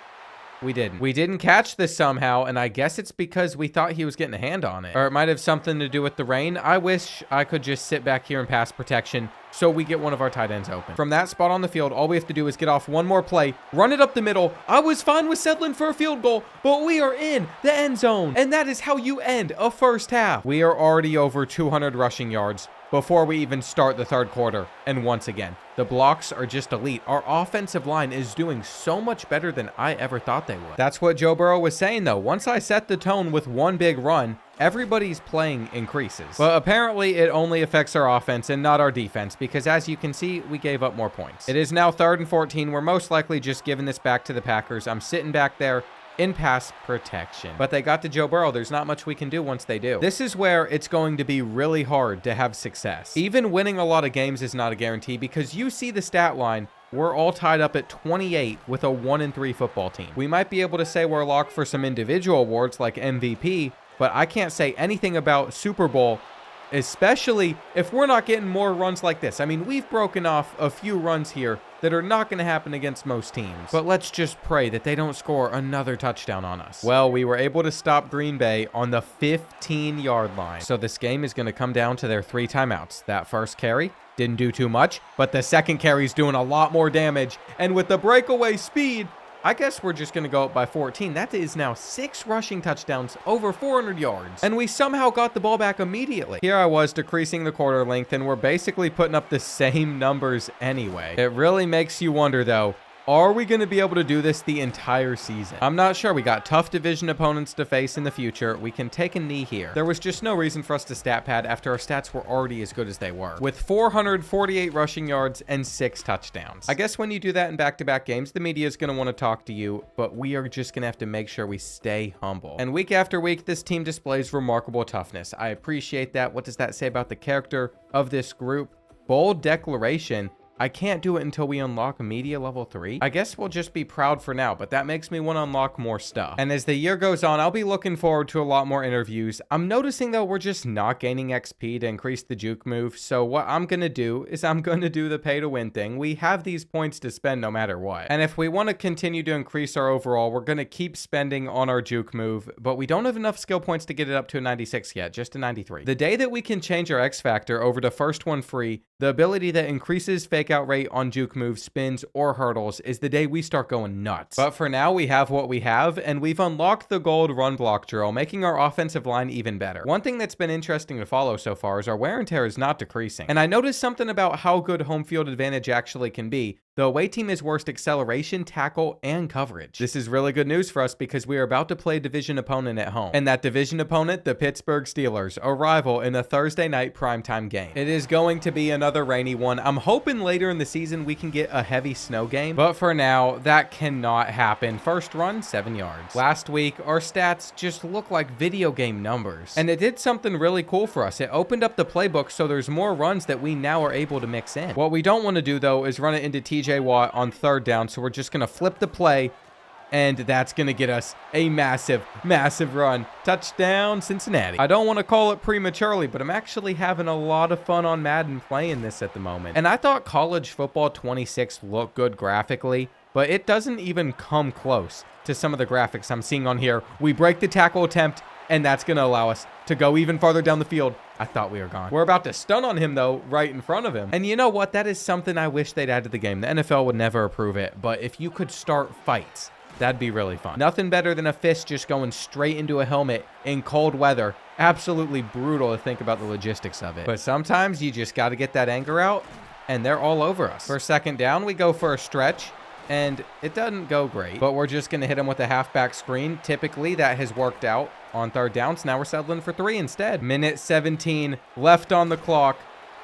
we didn't. We didn't catch this somehow, and I guess it's because we thought he was getting a hand on it. Or it might have something to do with the rain. I wish I could just sit back here in pass protection so we get one of our tight ends open. From that spot on the field, all we have to do is get off one more play, run it up the middle. I was fine with settling for a field goal, but we are in the end zone, and that is how you end a first half. We are already over 200 rushing yards before we even start the 3rd quarter. And once again, the blocks are just elite. Our offensive line is doing so much better than I ever thought they would. That's what Joe Burrow was saying, though. Once I set the tone with one big run, everybody's playing increases. But apparently it only affects our offense and not our defense, because as you can see, we gave up more points. It is now 3rd and 14. We're most likely just giving this back to the Packers. I'm sitting back there in pass protection. But they got to Joe Burrow. There's not much we can do once they do. This is where it's going to be really hard to have success. Even winning a lot of games is not a guarantee, because you see the stat line. We're all tied up at 28 with a 1-3 football team. We might be able to say we're locked for some individual awards like MVP, but I can't say anything about Super Bowl, especially if we're not getting more runs like this. I mean, we've broken off a few runs here that are not going to happen against most teams. But let's just pray that they don't score another touchdown on us. Well, we were able to stop Green Bay on the 15-yard line. So this game is going to come down to their 3 timeouts. That first carry didn't do too much, but the second carry is doing a lot more damage. And with the breakaway speed, I guess we're just going to go up by 14. That is now 6 rushing touchdowns, over 400 yards. And we somehow got the ball back immediately. Here I was decreasing the quarter length, and we're basically putting up the same numbers anyway. It really makes you wonder, though, are we going to be able to do this the entire season? I'm not sure. We got tough division opponents to face in the future. We can take a knee here. There was just no reason for us to stat pad after our stats were already as good as they were, with 448 rushing yards and 6 touchdowns. I guess when you do that in back-to-back games, the media is going to want to talk to you, but we are just going to have to make sure we stay humble. And week after week, this team displays remarkable toughness. I appreciate that. What does that say about the character of this group? Bold declaration. I can't do it until we unlock media level 3. I guess we'll just be proud for now, but that makes me want to unlock more stuff. And as the year goes on, I'll be looking forward to a lot more interviews. I'm noticing, though, we're just not gaining XP to increase the juke move. So what I'm going to do is I'm going to do the pay to win thing. We have these points to spend no matter what. And if we want to continue to increase our overall, we're going to keep spending on our juke move, but we don't have enough skill points to get it up to a 96 yet, just a 93. The day that we can change our X factor over to first one free, the ability that increases fake takeout rate on juke moves, spins, or hurdles is the day we start going nuts. But for now, we have what we have, and we've unlocked the gold run block drill, making our offensive line even better. One thing that's been interesting to follow so far is our wear and tear is not decreasing. And I noticed something about how good home field advantage actually can be. The away team is worst acceleration, tackle, and coverage. This is really good news for us because we are about to play a division opponent at home. And that division opponent, the Pittsburgh Steelers, a rival in a Thursday night primetime game. It is going to be another rainy one. I'm hoping later in the season we can get a heavy snow game. But for now, that cannot happen. First run, 7 yards. Last week, our stats just look like video game numbers. And it did something really cool for us. It opened up the playbook so there's more runs that we now are able to mix in. What we don't want to do, though, is run it into TJ Watt on third down, so we're just going to flip the play, and that's going to get us a massive run. Touchdown, Cincinnati. I don't want to call it prematurely, but I'm actually having a lot of fun on Madden playing this at the moment. And I thought College Football 26 looked good graphically, but it doesn't even come close to some of the graphics I'm seeing on here. We break the tackle attempt, and that's going to allow us to go even farther down the field. I thought we were gone. We're about to stun on him, though, right in front of him. And you know what? That is something I wish they'd add to the game. The NFL would never approve it, but if you could start fights, that'd be really fun. Nothing better than a fist just going straight into a helmet in cold weather. Absolutely brutal to think about the logistics of it. But sometimes you just got to get that anger out, and they're all over us. For second down, we go for a stretch, and it doesn't go great, but we're just going to hit him with a halfback screen. Typically, that has worked out on third down, so now we're settling for 3 instead. Minute 17 left on the clock.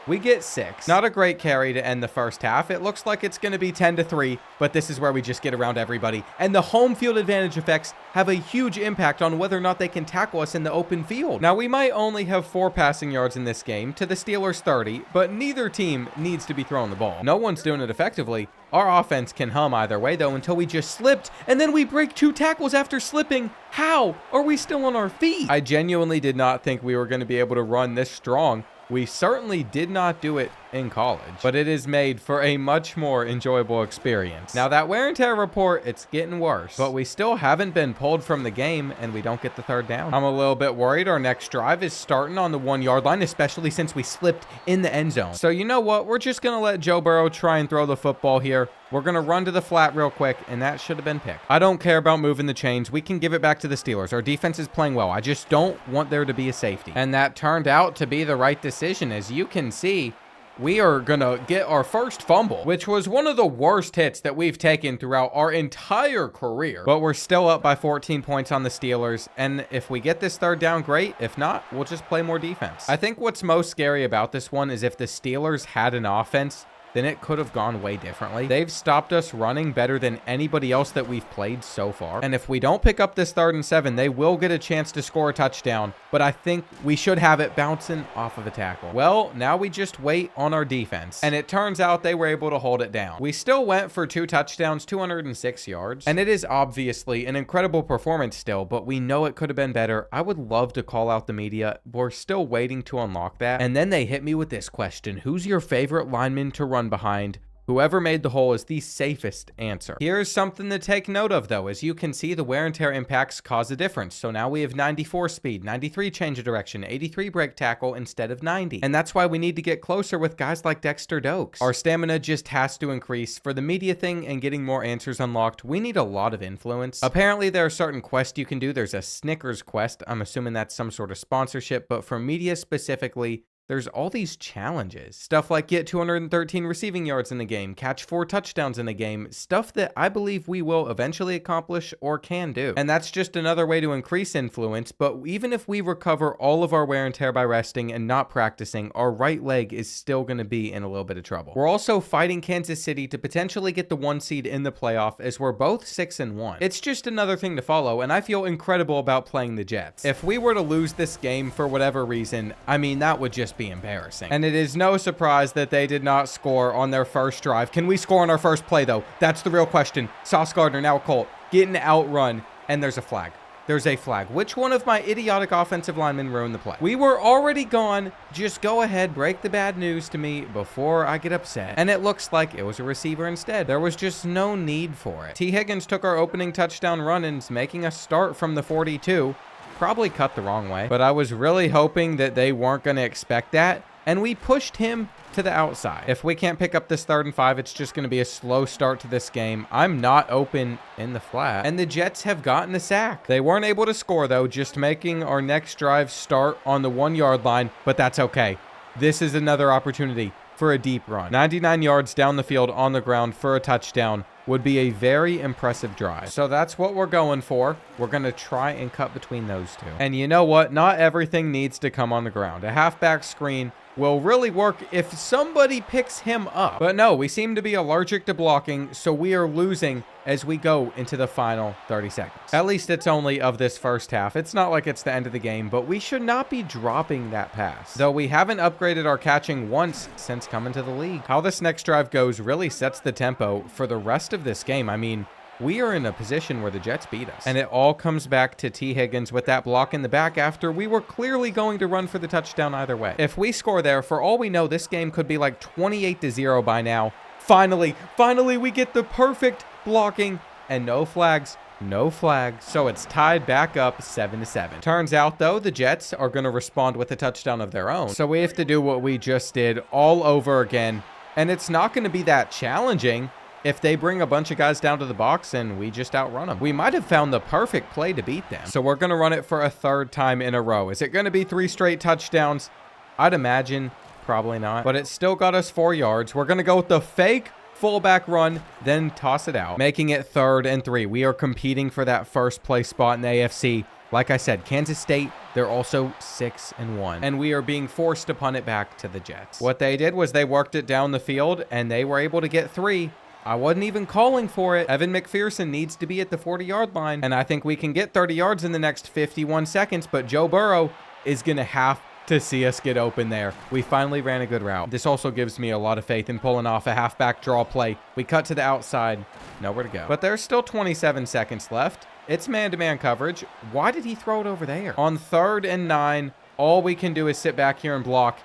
We get 6. Not a great carry to end the first half. It looks like it's going to be 10-3, but this is where we just get around everybody. And the home field advantage effects have a huge impact on whether or not they can tackle us in the open field. Now, we might only have 4 passing yards in this game to the Steelers' 30, but neither team needs to be throwing the ball. No one's doing it effectively. Our offense can hum either way, though, until we just slipped, and then we break 2 tackles after slipping. How are we still on our feet? I genuinely did not think we were going to be able to run this strong. We certainly did not do it in college, but it is made for a much more enjoyable experience. Now, that wear and tear report, it's getting worse, but we still haven't been pulled from the game, and we don't get the third down. I'm a little bit worried our next drive is starting on the 1-yard line, especially since we slipped in the end zone. So you know what? We're just going to let Joe Burrow try and throw the football here. We're going to run to the flat real quick, and that should have been picked. I don't care about moving the chains. We can give it back to the Steelers. Our defense is playing well. I just don't want there to be a safety. And that turned out to be the right decision. As you can see, we are going to get our first fumble, which was one of the worst hits that we've taken throughout our entire career. But we're still up by 14 points on the Steelers, and if we get this third down, great. If not, we'll just play more defense. I think what's most scary about this one is if the Steelers had an offense, then it could have gone way differently. They've stopped us running better than anybody else that we've played so far. And if we don't pick up this 3rd and 7, they will get a chance to score a touchdown, but I think we should have it bouncing off of a tackle. Well, now we just wait on our defense, and it turns out they were able to hold it down. We still went for 2 touchdowns, 206 yards, and it is obviously an incredible performance still, but we know it could have been better. I would love to call out the media. We're still waiting to unlock that. And then they hit me with this question: who's your favorite lineman to run behind? Whoever made the hole is the safest answer. Here's something to take note of, though. As you can see, the wear and tear impacts cause a difference. So now we have 94 speed, 93 change of direction, 83 break tackle instead of 90. And that's why we need to get closer with guys like Dexter Dokes. Our stamina just has to increase. For the media thing and getting more answers unlocked, we need a lot of influence. Apparently, there are certain quests you can do. There's a Snickers quest. I'm assuming that's some sort of sponsorship. But for media specifically, there's all these challenges. Stuff like get 213 receiving yards in a game, catch 4 touchdowns in a game, stuff that I believe we will eventually accomplish or can do. And that's just another way to increase influence, but even if we recover all of our wear and tear by resting and not practicing, our right leg is still going to be in a little bit of trouble. We're also fighting Kansas City to potentially get the 1 seed in the playoff, as we're both 6-1. It's just another thing to follow, and I feel incredible about playing the Jets. If we were to lose this game for whatever reason, I mean, that would just be embarrassing. And it is no surprise that they did not score on their first drive. Can we score on our first play, though? That's the real question. Sauce Gardner, now Colt, getting outrun, and there's a flag. There's a flag. Which one of my idiotic offensive linemen ruined the play? We were already gone. Just go ahead, break the bad news to me before I get upset. And it looks like it was a receiver instead. There was just no need for it. T. Higgins took our opening touchdown run and is making us start from the 42. Probably cut the wrong way, but I was really hoping that they weren't going to expect that. and we pushed him to the outside. If we can't pick up this 3rd and 5, it's just going to be a slow start to this game. I'm not open in the flat, and the Jets have gotten a sack. They weren't able to score, though, just making our next drive start on the 1-yard line, but that's okay. This is another opportunity for a deep run. 99 yards down the field on the ground for a touchdown would be a very impressive drive. So that's what we're going for. We're going to try and cut between those two. And you know what? Not everything needs to come on the ground. A halfback screen will really work if somebody picks him up. But no, we seem to be allergic to blocking, so we are losing as we go into the final 30 seconds. At least it's only of this first half. It's not like it's the end of the game, but we should not be dropping that pass. Though we haven't upgraded our catching once since coming to the league. How this next drive goes really sets the tempo for the rest of this game. I mean, we are in a position where the Jets beat us. And it all comes back to T. Higgins with that block in the back after we were clearly going to run for the touchdown either way. If we score there, for all we know, this game could be like 28-0 by now. Finally, we get the perfect blocking and no flags. No flags. So it's tied back up 7-7. Turns out, though, the Jets are going to respond with a touchdown of their own. So we have to do what we just did all over again. And it's not going to be that challenging if they bring a bunch of guys down to the box and we just outrun them. We might have found the perfect play to beat them. So we're going to run it for a 3rd time in a row. Is it going to be 3 straight touchdowns? I'd imagine probably not. But it still got us 4 yards. We're going to go with the fake fullback run, then toss it out, making it 3rd and 3. We are competing for that first place spot in the AFC. Like I said, Kansas State, they're also 6-1, and we are being forced to punt it back to the Jets. What they did was they worked it down the field, and they were able to get 3. I wasn't even calling for it. Evan McPherson needs to be at the 40-yard line, and I think we can get 30 yards in the next 51 seconds, but Joe Burrow is going to have to see us get open there. We finally ran a good route. This also gives me a lot of faith in pulling off a halfback draw play. We cut to the outside. Nowhere to go. But there's still 27 seconds left. It's man-to-man coverage. Why did he throw it over there? On 3rd and 9, all we can do is sit back here and block.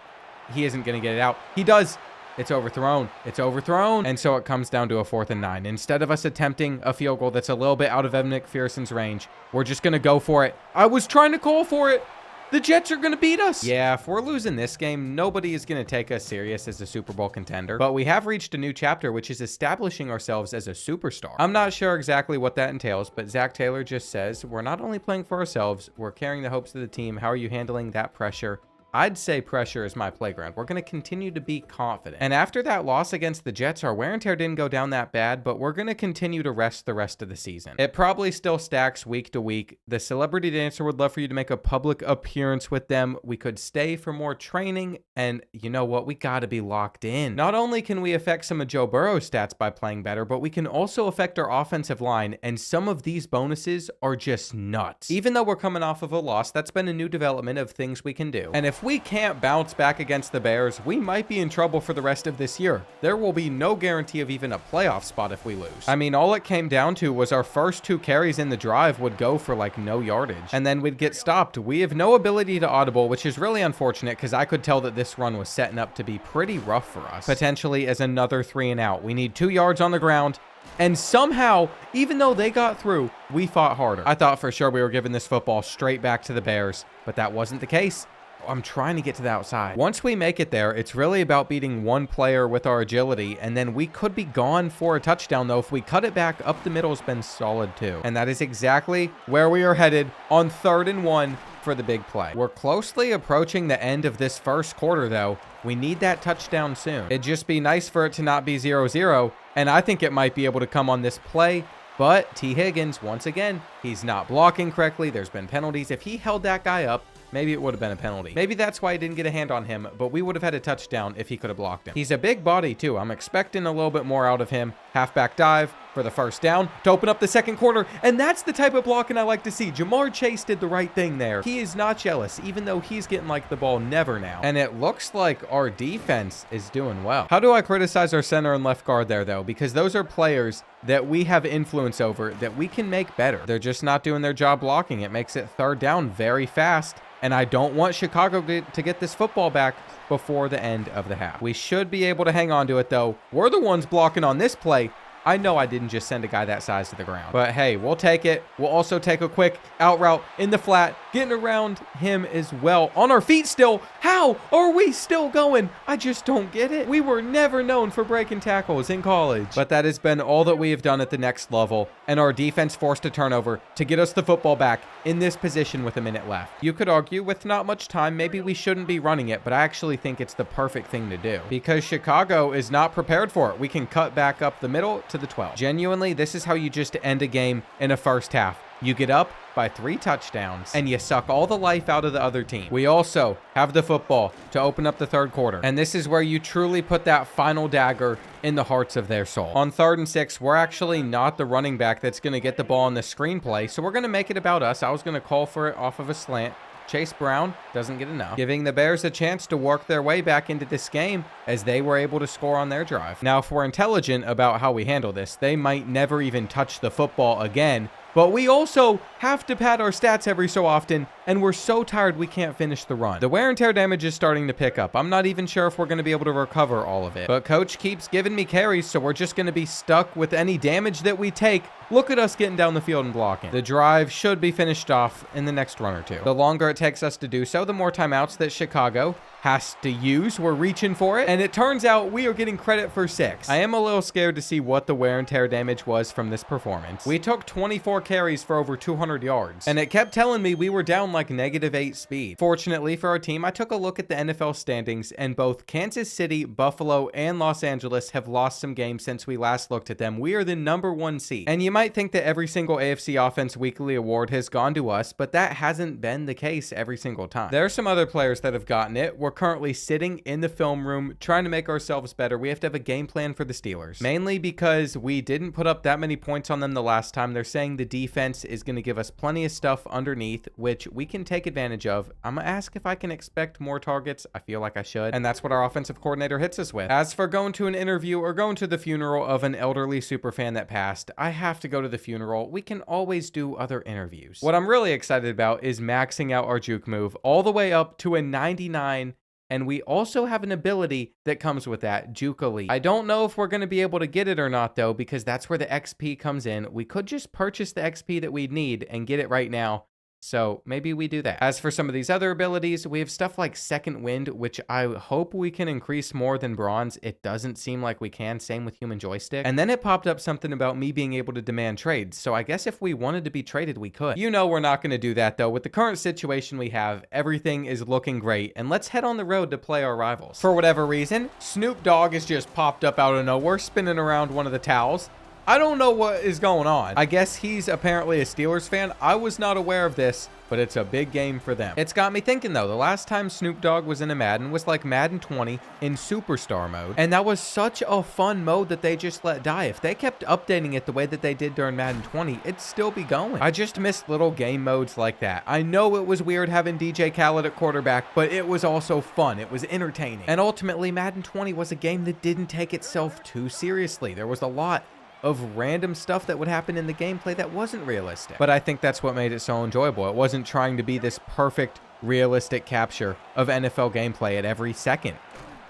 He isn't going to get it out. He does. It's overthrown. It's overthrown. And so it comes down to a 4th and 9. Instead of us attempting a field goal that's a little bit out of Evan McPherson's range, we're just going to go for it. I was trying to call for it. The Jets are going to beat us. Yeah, if we're losing this game, nobody is going to take us serious as a Super Bowl contender. But we have reached a new chapter, which is establishing ourselves as a superstar. I'm not sure exactly what that entails, but Zach Taylor just says, we're not only playing for ourselves, we're carrying the hopes of the team. How are you handling that pressure? I'd say pressure is my playground. We're going to continue to be confident. And after that loss against the Jets, our wear and tear didn't go down that bad, but we're going to continue to rest the rest of the season. It probably still stacks week to week. The Celebrity Dancer would love for you to make a public appearance with them. We could stay for more training, and you know what? We got to be locked in. Not only can we affect some of Joe Burrow's stats by playing better, but we can also affect our offensive line, and some of these bonuses are just nuts. Even though we're coming off of a loss, that's been a new development of things we can do. And if we can't bounce back against the Bears, we might be in trouble for the rest of this year. There will be no guarantee of even a playoff spot if we lose. I mean, all it came down to was our first 2 carries in the drive would go for like no yardage, and then we'd get stopped. We have no ability to audible, which is really unfortunate because I could tell that this run was setting up to be pretty rough for us, potentially as another 3 and out. We need 2 yards on the ground. And somehow, even though they got through, we fought harder. I thought for sure we were giving this football straight back to the Bears, but that wasn't the case. I'm trying to get to the outside. Once we make it there, it's really about beating one player with our agility, and then we could be gone for a touchdown, though. If we cut it back, up the middle has been solid, too. And that is exactly where we are headed on 3rd and 1 for the big play. We're closely approaching the end of this first quarter, though. We need that touchdown soon. It'd just be nice for it to not be 0-0, and I think it might be able to come on this play. But T. Higgins, once again, he's not blocking correctly. There's been penalties. If he held that guy up, maybe it would have been a penalty. Maybe that's why I didn't get a hand on him, but we would have had a touchdown if he could have blocked him. He's a big body, too. I'm expecting a little bit more out of him. Halfback dive for the first down to open up the second quarter, and that's the type of blocking I like to see. Jamar Chase did the right thing there. He is not jealous, even though he's getting like the ball never now. And it looks like our defense is doing well. How do I criticize our center and left guard there, though? Because those are players that we have influence over that we can make better. They're just not doing their job blocking. It makes it 3rd down very fast. And I don't want Chicago to get this football back before the end of the half. We should be able to hang on to it, though. We're the ones blocking on this play. I know I didn't just send a guy that size to the ground. But hey, we'll take it. We'll also take a quick out route in the flat. getting around him as well. On our feet still. How are we still going? I just don't get it. We were never known for breaking tackles in college. But that has been all that we have done at the next level, and our defense forced a turnover to get us the football back in this position with a minute left. You could argue with not much time, maybe we shouldn't be running it, but I actually think it's the perfect thing to do because Chicago is not prepared for it. We can cut back up the middle to the 12. Genuinely, this is how you just end a game in a first half. You get up by 3 touchdowns, and you suck all the life out of the other team. We also have the football to open up the third quarter, and this is where you truly put that final dagger in the hearts of their soul. On 3rd and 6, we're actually not the running back that's going to get the ball in the screenplay, so we're going to make it about us. I was going to call for it off of a slant. Chase Brown doesn't get enough, giving the Bears a chance to work their way back into this game as they were able to score on their drive. Now, if we're intelligent about how we handle this, they might never even touch the football again, but we also have to pad our stats every so often, and we're so tired we can't finish the run. The wear and tear damage is starting to pick up. I'm not even sure if we're going to be able to recover all of it, but coach keeps giving me carries, so we're just going to be stuck with any damage that we take. Look at us getting down the field and blocking. The drive should be finished off in the next run or two. The longer it takes us to do so, the more timeouts that Chicago has to use. We're reaching for it, and it turns out we are getting credit for 6. I am a little scared to see what the wear and tear damage was from this performance. We took 24 carries for over 200 yards, and it kept telling me we were down like -8 speed. Fortunately for our team, I took a look at the NFL standings, and both Kansas City, Buffalo, and Los Angeles have lost some games since we last looked at them. We are the #1 seed, and you might think that every single AFC Offense Weekly award has gone to us, but that hasn't been the case every single time. There are some other players that have gotten it. We're currently sitting in the film room trying to make ourselves better. We have to have a game plan for the Steelers, mainly because we didn't put up that many points on them the last time. They're saying the defense is going to give us plenty of stuff underneath, which we can take advantage of. I'm going to ask if I can expect more targets. I feel like I should, and that's what our offensive coordinator hits us with. As for going to an interview or going to the funeral of an elderly superfan that passed, I have to go to the funeral. We can always do other interviews. What I'm really excited about is maxing out our juke move all the way up to a 99, and we also have an ability that comes with that, Juke Elite. I don't know if we're going to be able to get it or not, though, because that's where the XP comes in. We could just purchase the XP that we'd need and get it right now. So maybe we do that. As for some of these other abilities, we have stuff like Second Wind, which I hope we can increase more than Bronze. It doesn't seem like we can. Same with Human Joystick. And then it popped up something about me being able to demand trades. So I guess if we wanted to be traded, we could. You know we're not going to do that, though. With the current situation we have, everything is looking great. And let's head on the road to play our rivals. For whatever reason, Snoop Dogg has just popped up out of nowhere, spinning around one of the towels. I don't know what is going on. I guess he's apparently a Steelers fan. I was not aware of this, but it's a big game for them. It's got me thinking, though. The last time Snoop Dogg was in a Madden was like Madden 20 in Superstar mode. And that was such a fun mode that they just let die. If they kept updating it the way that they did during Madden 20, it'd still be going. I just missed little game modes like that. I know it was weird having DJ Khaled at quarterback, but it was also fun. It was entertaining. And ultimately, Madden 20 was a game that didn't take itself too seriously. There was a lot of random stuff that would happen in the gameplay that wasn't realistic. But I think that's what made it so enjoyable. It wasn't trying to be this perfect, realistic capture of NFL gameplay at every second.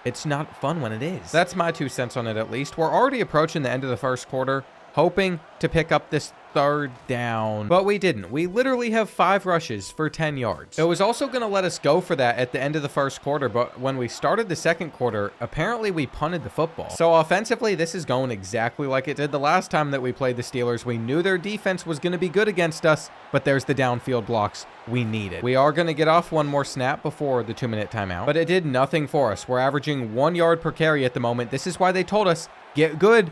It's not fun when it is. That's my 2 cents on it, at least. We're already approaching the end of the first quarter, hoping to pick up this 3rd down, but we didn't. We literally have 5 rushes for 10 yards. It was also going to let us go for that at the end of the first quarter, but when we started the second quarter, apparently we punted the football. So offensively, this is going exactly like it did the last time that we played the Steelers. We knew their defense was going to be good against us, but there's the downfield blocks we needed. We are going to get off one more snap before the 2-minute timeout, but it did nothing for us. We're averaging 1 yard per carry at the moment. This is why they told us, get good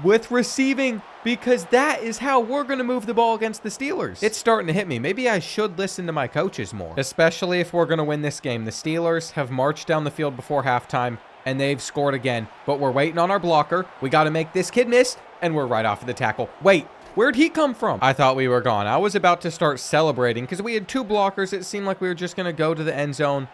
with receiving, because that is how we're going to move the ball against the Steelers. It's starting to hit me. Maybe I should listen to my coaches more, especially if we're going to win this game. The Steelers have marched down the field before halftime, and they've scored again, but we're waiting on our blocker. We got to make this kid miss, and we're right off of the tackle. Wait, where'd he come from? I thought we were gone. I was about to start celebrating because we had 2 blockers. It seemed like we were just going to go to the end zone.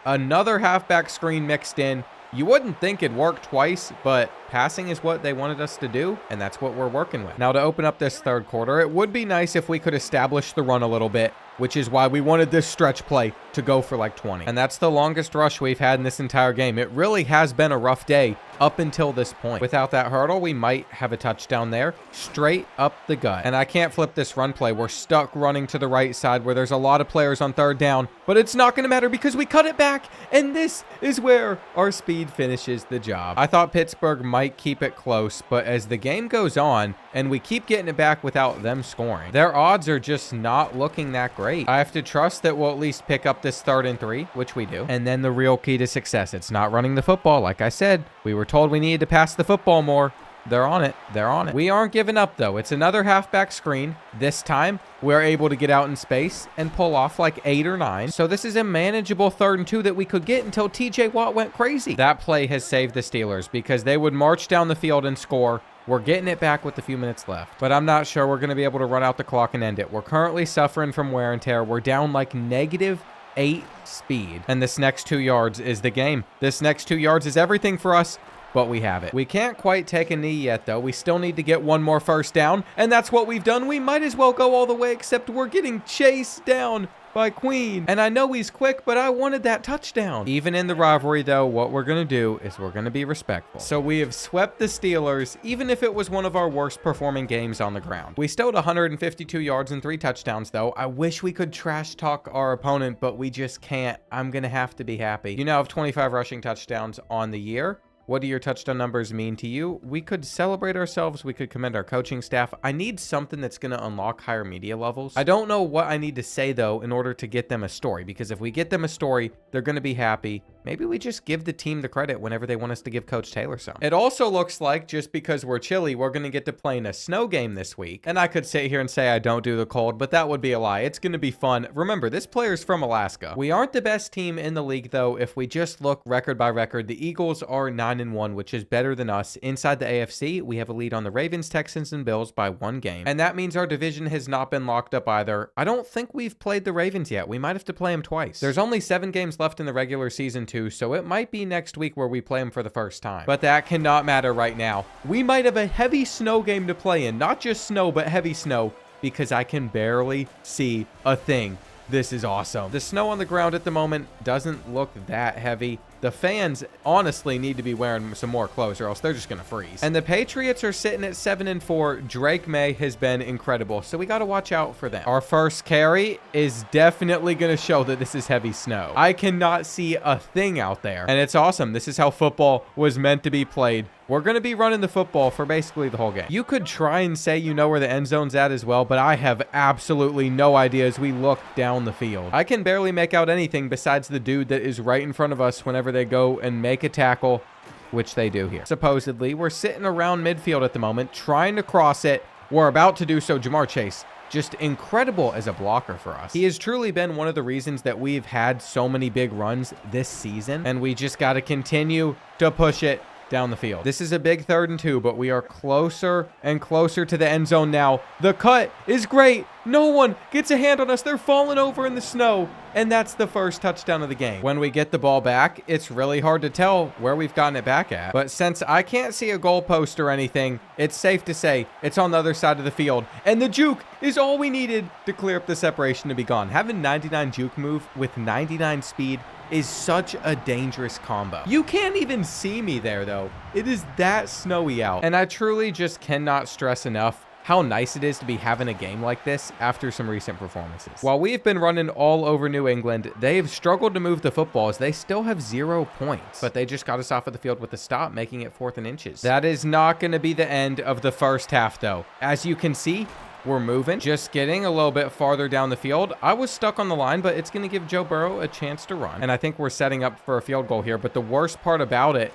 Another halfback screen mixed in. You wouldn't think it'd work twice, but passing is what they wanted us to do, and that's what we're working with. Now, to open up this 3rd quarter, it would be nice if we could establish the run a little bit, which is why we wanted this stretch play to go for like 20. And that's the longest rush we've had in this entire game. It really has been a rough day up until this point. Without that hurdle, we might have a touchdown there, straight up the gut. And I can't flip this run play. We're stuck running to the right side where there's a lot of players on third down, but it's not going to matter because we cut it back, and this is where our speed finishes the job. I thought Pittsburgh might keep it close, but as the game goes on and we keep getting it back without them scoring, their odds are just not looking that great. I have to trust that we'll at least pick up this 3rd and 3, which we do. And then the real key to success, it's not running the football. Like I said, we were told we needed to pass the football more. They're on it. They're on it. We aren't giving up, though. It's another halfback screen. This time, we're able to get out in space and pull off like 8 or 9. So this is a manageable 3rd and 2 that we could get until TJ Watt went crazy. That play has saved the Steelers because they would march down the field and score. We're getting it back with a few minutes left, but I'm not sure we're going to be able to run out the clock and end it. We're currently suffering from wear and tear. We're down like -8 speed, and this next 2 yards is the game. This next 2 yards is everything for us, but we have it. We can't quite take a knee yet, though. We still need to get one more first down, and that's what we've done. We might as well go all the way, except we're getting chased down by Queen. And I know he's quick, but I wanted that touchdown. Even in the rivalry, though, what we're going to do is we're going to be respectful. So we have swept the Steelers, even if it was one of our worst performing games on the ground. We still had 152 yards and 3 touchdowns, though. I wish we could trash talk our opponent, but we just can't. I'm going to have to be happy. You now have 25 rushing touchdowns on the year. What do your touchdown numbers mean to you? We could celebrate ourselves. We could commend our coaching staff. I need something that's going to unlock higher media levels. I don't know what I need to say, though, in order to get them a story, because if we get them a story, they're going to be happy. Maybe we just give the team the credit whenever they want us to give Coach Taylor some. It also looks like just because we're chilly, we're going to get to play in a snow game this week. And I could sit here and say I don't do the cold, but that would be a lie. It's going to be fun. Remember, this player's from Alaska. We aren't the best team in the league, though. If we just look record by record, the Eagles are 9-1, which is better than us. Inside the AFC, we have a lead on the Ravens, Texans, and Bills by 1 game. And that means our division has not been locked up either. I don't think we've played the Ravens yet. We might have to play them twice. There's only 7 games left in the regular season, too, so it might be next week where we play them for the first time. But that cannot matter right now. We might have a heavy snow game to play in. Not just snow, but heavy snow, because I can barely see a thing. This is awesome. The snow on the ground at the moment doesn't look that heavy. The fans honestly need to be wearing some more clothes or else they're just going to freeze. And the Patriots are sitting at 7-4. Drake May has been incredible, so we got to watch out for them. Our first carry is definitely going to show that this is heavy snow. I cannot see a thing out there, and it's awesome. This is how football was meant to be played. We're going to be running the football for basically the whole game. You could try and say you know where the end zone's at as well, but I have absolutely no idea as we look down the field. I can barely make out anything besides the dude that is right in front of us whenever they go and make a tackle, which they do here. Supposedly, we're sitting around midfield at the moment, trying to cross it. We're about to do so. Jamar Chase, just incredible as a blocker for us. He has truly been one of the reasons that we've had so many big runs this season, and we just got to continue to push it down the field. This is a big 3rd and 2, but we are closer and closer to the end zone now. The cut is great. No one gets a hand on us. They're falling over in the snow, and that's the first touchdown of the game. When we get the ball back, it's really hard to tell where we've gotten it back at, but since I can't see a goalpost or anything, it's safe to say it's on the other side of the field, and the juke is all we needed to clear up the separation to be gone. Having 99 juke move with 99 speed is such a dangerous combo. You can't even see me there, though. It is that snowy out, and I truly just cannot stress enough how nice it is to be having a game like this after some recent performances. While we've been running all over New England, they have struggled to move the football as they still have 0 points, but they just got us off of the field with a stop, making it 4th and inches. That is not going to be the end of the first half, though. As you can see, we're moving, just getting a little bit farther down the field. I was stuck on the line, but it's going to give Joe Burrow a chance to run. And I think we're setting up for a field goal here, but the worst part about it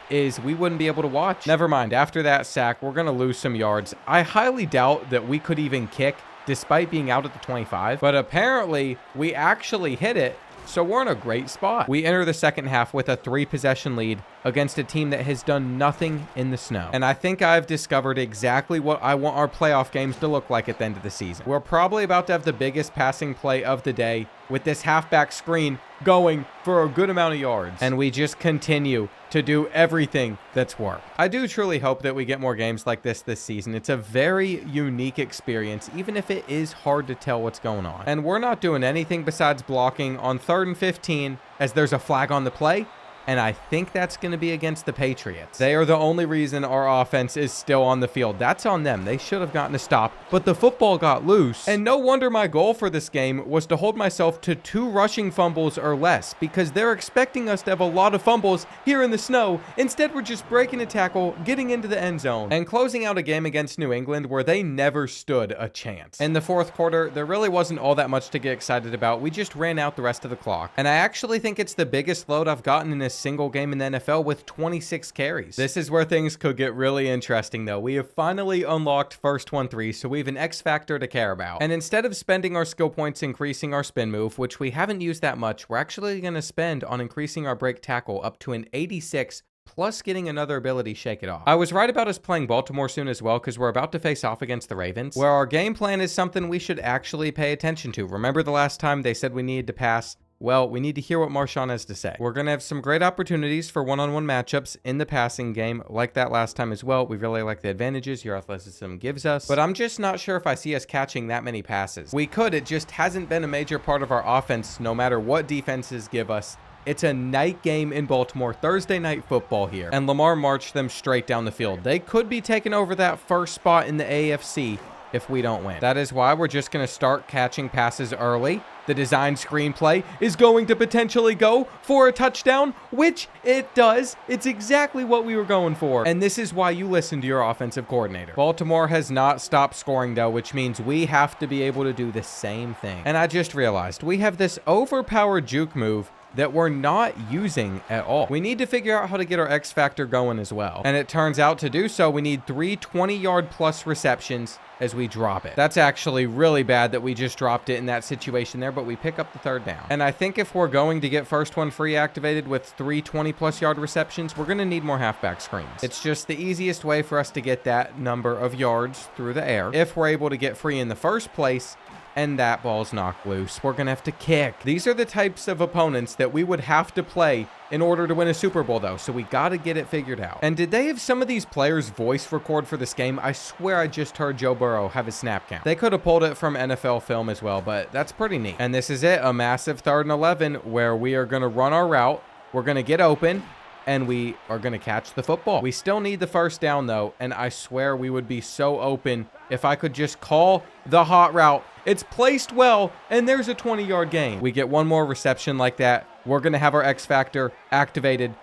is we wouldn't be able to watch. Never mind, after that sack, we're going to lose some yards. I highly doubt that we could even kick despite being out at the 25, but apparently we actually hit it, so we're in a great spot. We enter the second half with a 3-possession lead against a team that has done nothing in the snow. And I think I've discovered exactly what I want our playoff games to look like at the end of the season. We're probably about to have the biggest passing play of the day with this halfback screen going for a good amount of yards. And we just continue to do everything that's worked. I do truly hope that we get more games like this season. It's a very unique experience, even if it is hard to tell what's going on. And we're not doing anything besides blocking on 3rd and 15 as there's a flag on the play. And I think that's going to be against the Patriots. They are the only reason our offense is still on the field. That's on them. They should have gotten a stop, but the football got loose. And no wonder my goal for this game was to hold myself to 2 rushing fumbles or less, because they're expecting us to have a lot of fumbles here in the snow. Instead, we're just breaking a tackle, getting into the end zone, and closing out a game against New England where they never stood a chance. In the 4th quarter, there really wasn't all that much to get excited about. We just ran out the rest of the clock. And I actually think it's the biggest load I've gotten in this single game in the NFL with 26 carries. This is where things could get really interesting though. We have finally unlocked first 1-3, so we have an X factor to care about. And instead of spending our skill points increasing our spin move, which we haven't used that much, we're actually going to spend on increasing our break tackle up to an 86, plus getting another ability, Shake It Off. I was right about us playing Baltimore soon as well, because we're about to face off against the Ravens, where our game plan is something we should actually pay attention to. Remember the last time they said we needed to pass? Well, we need to hear what Marshawn has to say. We're going to have some great opportunities for one-on-one matchups in the passing game, like that last time as well. We really like the advantages your athleticism gives us, but I'm just not sure if I see us catching that many passes. We could, it just hasn't been a major part of our offense, no matter what defenses give us. It's a night game in Baltimore, Thursday night football here, and Lamar marched them straight down the field. They could be taking over that first spot in the AFC if we don't win. That is why we're just going to start catching passes early. The design screenplay is going to potentially go for a touchdown, which it does. It's exactly what we were going for. And this is why you listen to your offensive coordinator. Baltimore has not stopped scoring though, which means we have to be able to do the same thing. And I just realized we have this overpowered juke move that we're not using at all. We need to figure out how to get our X factor going as well. And it turns out to do so, we need 3 20-yard plus receptions as we drop it. That's actually really bad that we just dropped it in that situation there, but we pick up the 3rd down. And I think if we're going to get first one free activated with 3 20+ yard receptions, we're going to need more halfback screens. It's just the easiest way for us to get that number of yards through the air. If we're able to get free in the first place, and that ball's knocked loose, we're gonna have to kick. These are the types of opponents that we would have to play in order to win a Super Bowl though, so we gotta get it figured out. And did they have some of these players voice record for this game? I swear I just heard Joe Burrow have a snap count. They could have pulled it from NFL film as well, but that's pretty neat. And this is it, a massive 3rd and 11 where we are gonna run our route, we're gonna get open, and we are going to catch the football. We still need the first down though, and I swear we would be so open if I could just call the hot route. It's placed well, and there's a 20-yard gain. We get one more reception like that. We're going to have our X factor activated.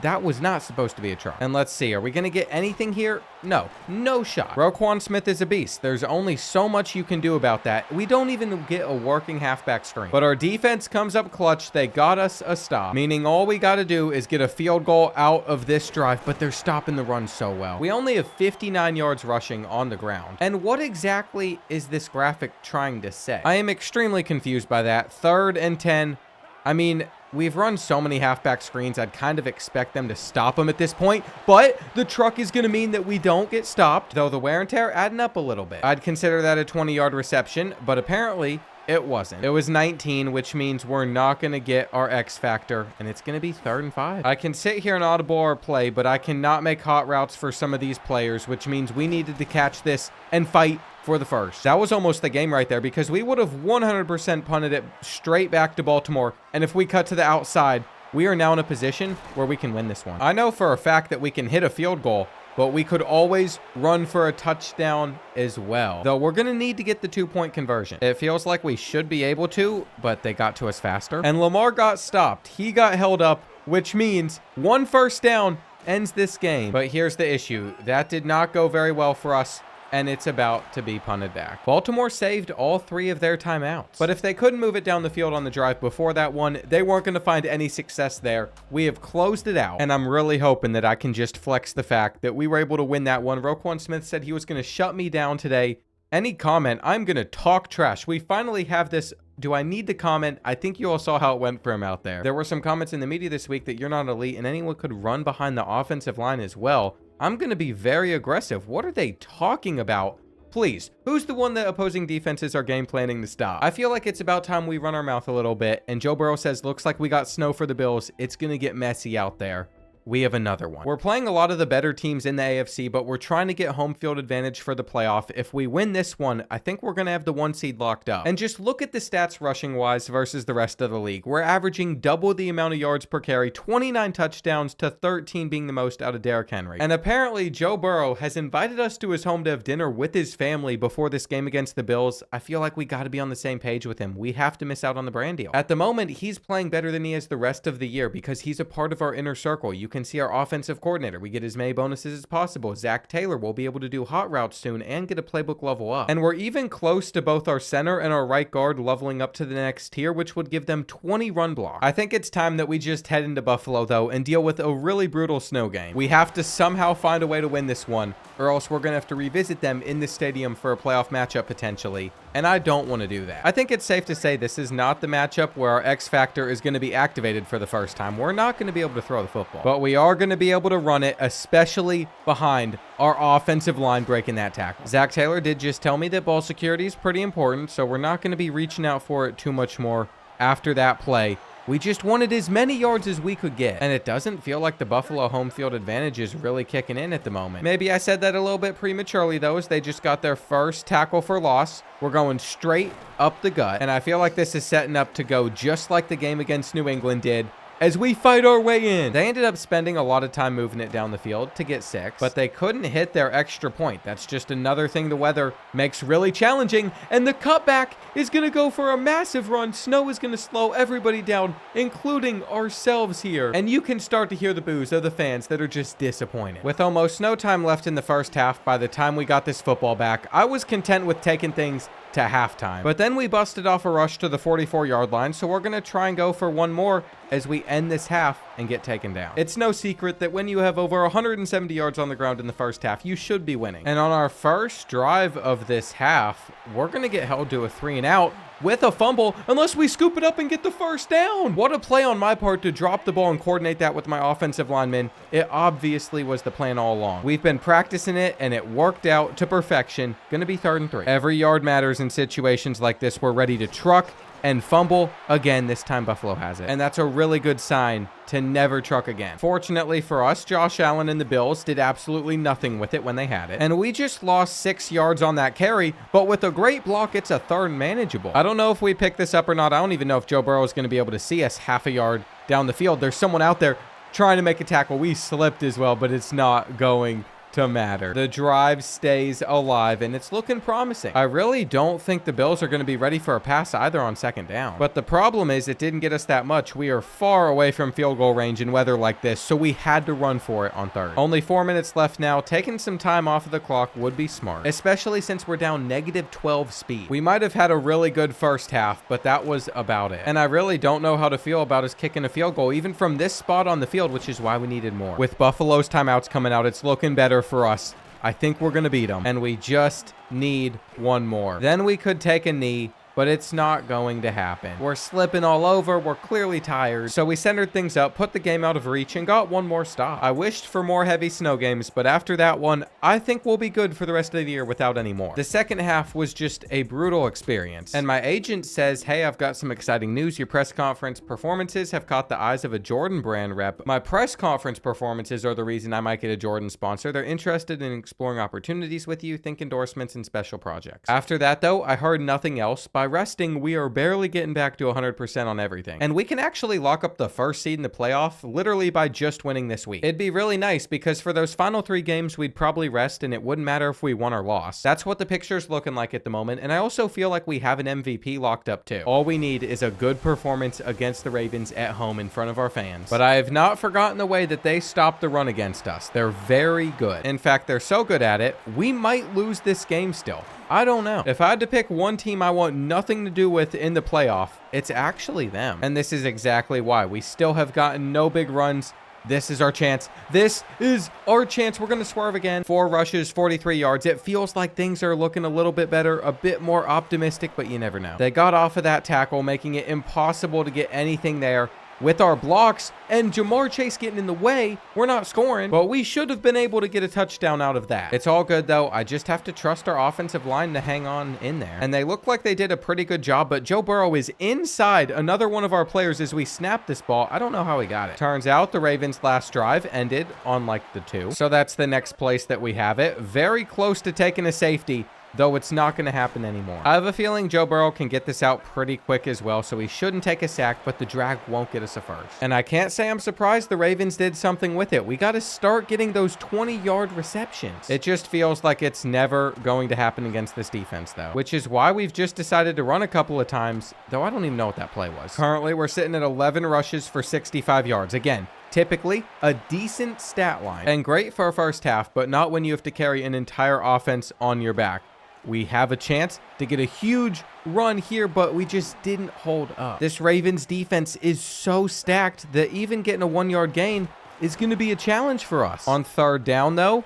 That was not supposed to be a try. And let's see, are we going to get anything here? No, no shot. Roquan Smith is a beast. There's only so much you can do about that. We don't even get a working halfback screen. But our defense comes up clutch. They got us a stop, meaning all we got to do is get a field goal out of this drive, but they're stopping the run so well. We only have 59 yards rushing on the ground. And what exactly is this graphic trying to say? I am extremely confused by that. 3rd and 10. I mean, we've run so many halfback screens, I'd kind of expect them to stop them at this point, but the truck is going to mean that we don't get stopped, though the wear and tear adding up a little bit. I'd consider that a 20-yard reception, but apparently it wasn't. It was 19, which means we're not going to get our X factor, and it's going to be 3rd and 5. I can sit here and audible our play, but I cannot make hot routes for some of these players, which means we needed to catch this and fight for the first. That was almost the game right there, because we would have 100% punted it straight back to Baltimore, and if we cut to the outside, we are now in a position where we can win this one. I know for a fact that we can hit a field goal, but we could always run for a touchdown as well. Though we're going to need to get the 2-point conversion. It feels like we should be able to, but they got to us faster. And Lamar got stopped. He got held up, which means 1 first down ends this game. But here's the issue. That did not go very well for us, and it's about to be punted back. Baltimore saved all 3 of their timeouts. But if they couldn't move it down the field on the drive before that one, they weren't going to find any success there. We have closed it out, and I'm really hoping that I can just flex the fact that we were able to win that one. Roquan Smith said he was going to shut me down today. Any comment, I'm going to talk trash. We finally have this Do I need to comment? I think you all saw how it went for him out there. There were some comments in the media this week that you're not elite and anyone could run behind the offensive line as well. I'm going to be very aggressive. What are they talking about? Please, who's the one that opposing defenses are game planning to stop? I feel like it's about time we run our mouth a little bit, and Joe Burrow says, looks like we got snow for the Bills. It's going to get messy out there. We have another one. We're playing a lot of the better teams in the AFC, but we're trying to get home field advantage for the playoff. If we win this one, I think we're going to have the 1 seed locked up. And just look at the stats rushing wise versus the rest of the league. We're averaging double the amount of yards per carry, 29 touchdowns to 13 being the most out of Derrick Henry. And apparently Joe Burrow has invited us to his home to have dinner with his family before this game against the Bills. I feel like we got to be on the same page with him. We have to miss out on the brand deal. At the moment, he's playing better than he is the rest of the year because he's a part of our inner circle. You can see our offensive coordinator. We get as many bonuses as possible. Zach Taylor will be able to do hot routes soon and get a playbook level up. And we're even close to both our center and our right guard leveling up to the next tier, which would give them 20 run blocks. I think it's time that we just head into Buffalo, though, and deal with a really brutal snow game. We have to somehow find a way to win this one, or else we're going to have to revisit them in the stadium for a playoff matchup potentially. And I don't want to do that. I think it's safe to say this is not the matchup where our X factor is going to be activated for the first time. We're not going to be able to throw the football, but we are going to be able to run it, especially behind our offensive line breaking that tackle. Zach Taylor did just tell me that ball security is pretty important, so we're not going to be reaching out for it too much more after that play. We just wanted as many yards as we could get. And it doesn't feel like the Buffalo home field advantage is really kicking in at the moment. Maybe I said that a little bit prematurely, though, as they just got their first tackle for loss. We're going straight up the gut. And I feel like this is setting up to go just like the game against New England did, as we fight our way in. They ended up spending a lot of time moving it down the field to get 6, but they couldn't hit their extra point. That's just another thing the weather makes really challenging, and the cutback is going to go for a massive run. Snow is going to slow everybody down, including ourselves here, and you can start to hear the boos of the fans that are just disappointed. With almost no time left in the first half, by the time we got this football back, I was content with taking things to halftime. But then we busted off a rush to the 44-yard line, so we're going to try and go for one more as we end this half and get taken down. It's no secret that when you have over 170 yards on the ground in the first half, you should be winning. And on our first drive of this half, we're going to get held to a 3-and-out with a fumble unless we scoop it up and get the first down. What a play on my part to drop the ball and coordinate that with my offensive linemen. It obviously was the plan all along. We've been practicing it and it worked out to perfection. Gonna be 3rd and 3. Every yard matters in situations like this. We're ready to truck and fumble again. This time Buffalo has it, and that's a really good sign to never truck again. Fortunately for us, Josh Allen and the Bills did absolutely nothing with it when they had it, and we just lost 6 yards on that carry, but with a great block, it's a 3rd and manageable. I don't know if we pick this up or not. I don't even know if Joe Burrow is going to be able to see us half a yard down the field. There's someone out there trying to make a tackle. We slipped as well, but it's not going to matter. The drive stays alive and it's looking promising. I really don't think the Bills are going to be ready for a pass either on 2nd down. But the problem is it didn't get us that much. We are far away from field goal range in weather like this, so we had to run for it on 3rd. Only 4 minutes left now. Taking some time off of the clock would be smart, especially since we're down -12 speed. We might have had a really good first half, but that was about it. And I really don't know how to feel about us kicking a field goal, even from this spot on the field, which is why we needed more. With Buffalo's timeouts coming out, it's looking better for us. I think we're going to beat them, and we just need one more. Then we could take a knee, but it's not going to happen. We're slipping all over. We're clearly tired. So we centered things up, put the game out of reach, and got one more stop. I wished for more heavy snow games, but after that one, I think we'll be good for the rest of the year without any more. The second half was just a brutal experience. And my agent says, hey, I've got some exciting news. Your press conference performances have caught the eyes of a Jordan brand rep. My press conference performances are the reason I might get a Jordan sponsor. They're interested in exploring opportunities with you, think endorsements and special projects. After that, though, I heard nothing else. By resting, we are barely getting back to 100% on everything. And we can actually lock up the first seed in the playoff literally by just winning this week. It'd be really nice because for those final 3 games, we'd probably rest and it wouldn't matter if we won or lost. That's what the picture's looking like at the moment. And I also feel like we have an MVP locked up too. All we need is a good performance against the Ravens at home in front of our fans. But I have not forgotten the way that they stopped the run against us. They're very good. In fact, they're so good at it, we might lose this game still. I don't know. If I had to pick one team I want nothing to do with in the playoff, it's actually them. And this is exactly why. We still have gotten no big runs This is our chance. This is our chance. We're going to swerve again. 4 rushes, 43 yards. It feels like things are looking a little bit better, a bit more optimistic, but you never know. They got off of that tackle, making it impossible to get anything there. With our blocks and Ja'Marr Chase getting in the way, we're not scoring, but we should have been able to get a touchdown out of that. It's all good, though. I just have to trust our offensive line to hang on in there. And they look like they did a pretty good job, but Joe Burrow is inside another one of our players as we snap this ball. I don't know how he got it. Turns out the Ravens' last drive ended on like the 2. So that's the next place that we have it. Very close to taking a safety, though it's not going to happen anymore. I have a feeling Joe Burrow can get this out pretty quick as well, so he shouldn't take a sack, but the drag won't get us a first. And I can't say I'm surprised the Ravens did something with it. We got to start getting those 20-yard receptions. It just feels like it's never going to happen against this defense, though, which is why we've just decided to run a couple of times, though I don't even know what that play was. Currently, we're sitting at 11 rushes for 65 yards. Again, typically a decent stat line and great for our first half, but not when you have to carry an entire offense on your back. We have a chance to get a huge run here, but we just didn't hold up. This Ravens defense is so stacked that even getting a 1-yard gain is going to be a challenge for us. On third down, though,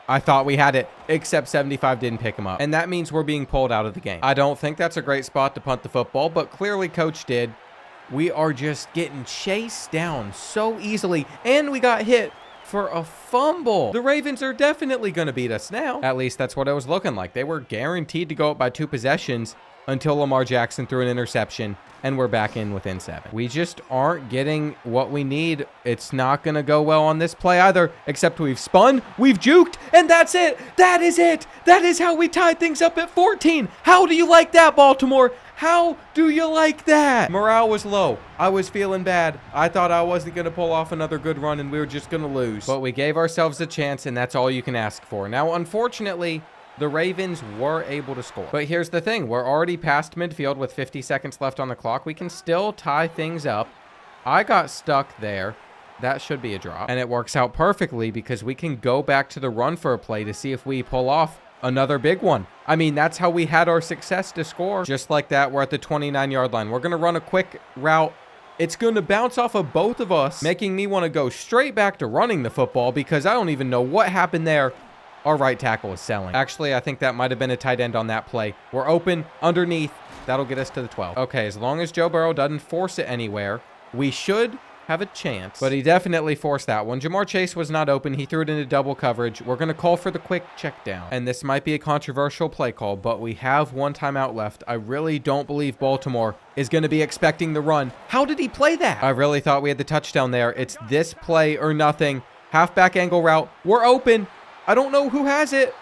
I thought we had it, except 75 didn't pick him up. And that means we're being pulled out of the game. I don't think that's a great spot to punt the football, but clearly Coach did. We are just getting chased down so easily, and we got hit for a fumble. The Ravens are definitely going to beat us now. At least that's what it was looking like. They were guaranteed to go up by 2 possessions until Lamar Jackson threw an interception, and we're back in within 7. We just aren't getting what we need. It's not going to go well on this play either, except we've spun, we've juked, and that's it. That is it. That is how we tied things up at 14. How do you like that, Baltimore? How do you like that? Morale was low. I was feeling bad. I thought I wasn't going to pull off another good run and we were just going to lose. But we gave ourselves a chance, and that's all you can ask for. Now, unfortunately, the Ravens were able to score. But here's the thing. We're already past midfield with 50 seconds left on the clock. We can still tie things up. I got stuck there. That should be a drop. And it works out perfectly because we can go back to the run for a play to see if we pull off another big one. I mean, that's how we had our success to score. Just like that, we're at the 29-yard line. We're going to run a quick route. It's going to bounce off of both of us, making me want to go straight back to running the football because I don't even know what happened there. Our right tackle is selling. Actually, I think that might have been a tight end on that play. We're open underneath. That'll get us to the 12. Okay, as long as Joe Burrow doesn't force it anywhere, we should have a chance, but he definitely forced that one. Ja'Marr Chase was not open. He threw it into double coverage. We're going to call for the quick check down, and this might be a controversial play call, but we have 1 timeout left. I really don't believe Baltimore is going to be expecting the run. How did he play that? I really thought we had the touchdown there. It's this play or nothing. Halfback angle route. We're open. I don't know who has it.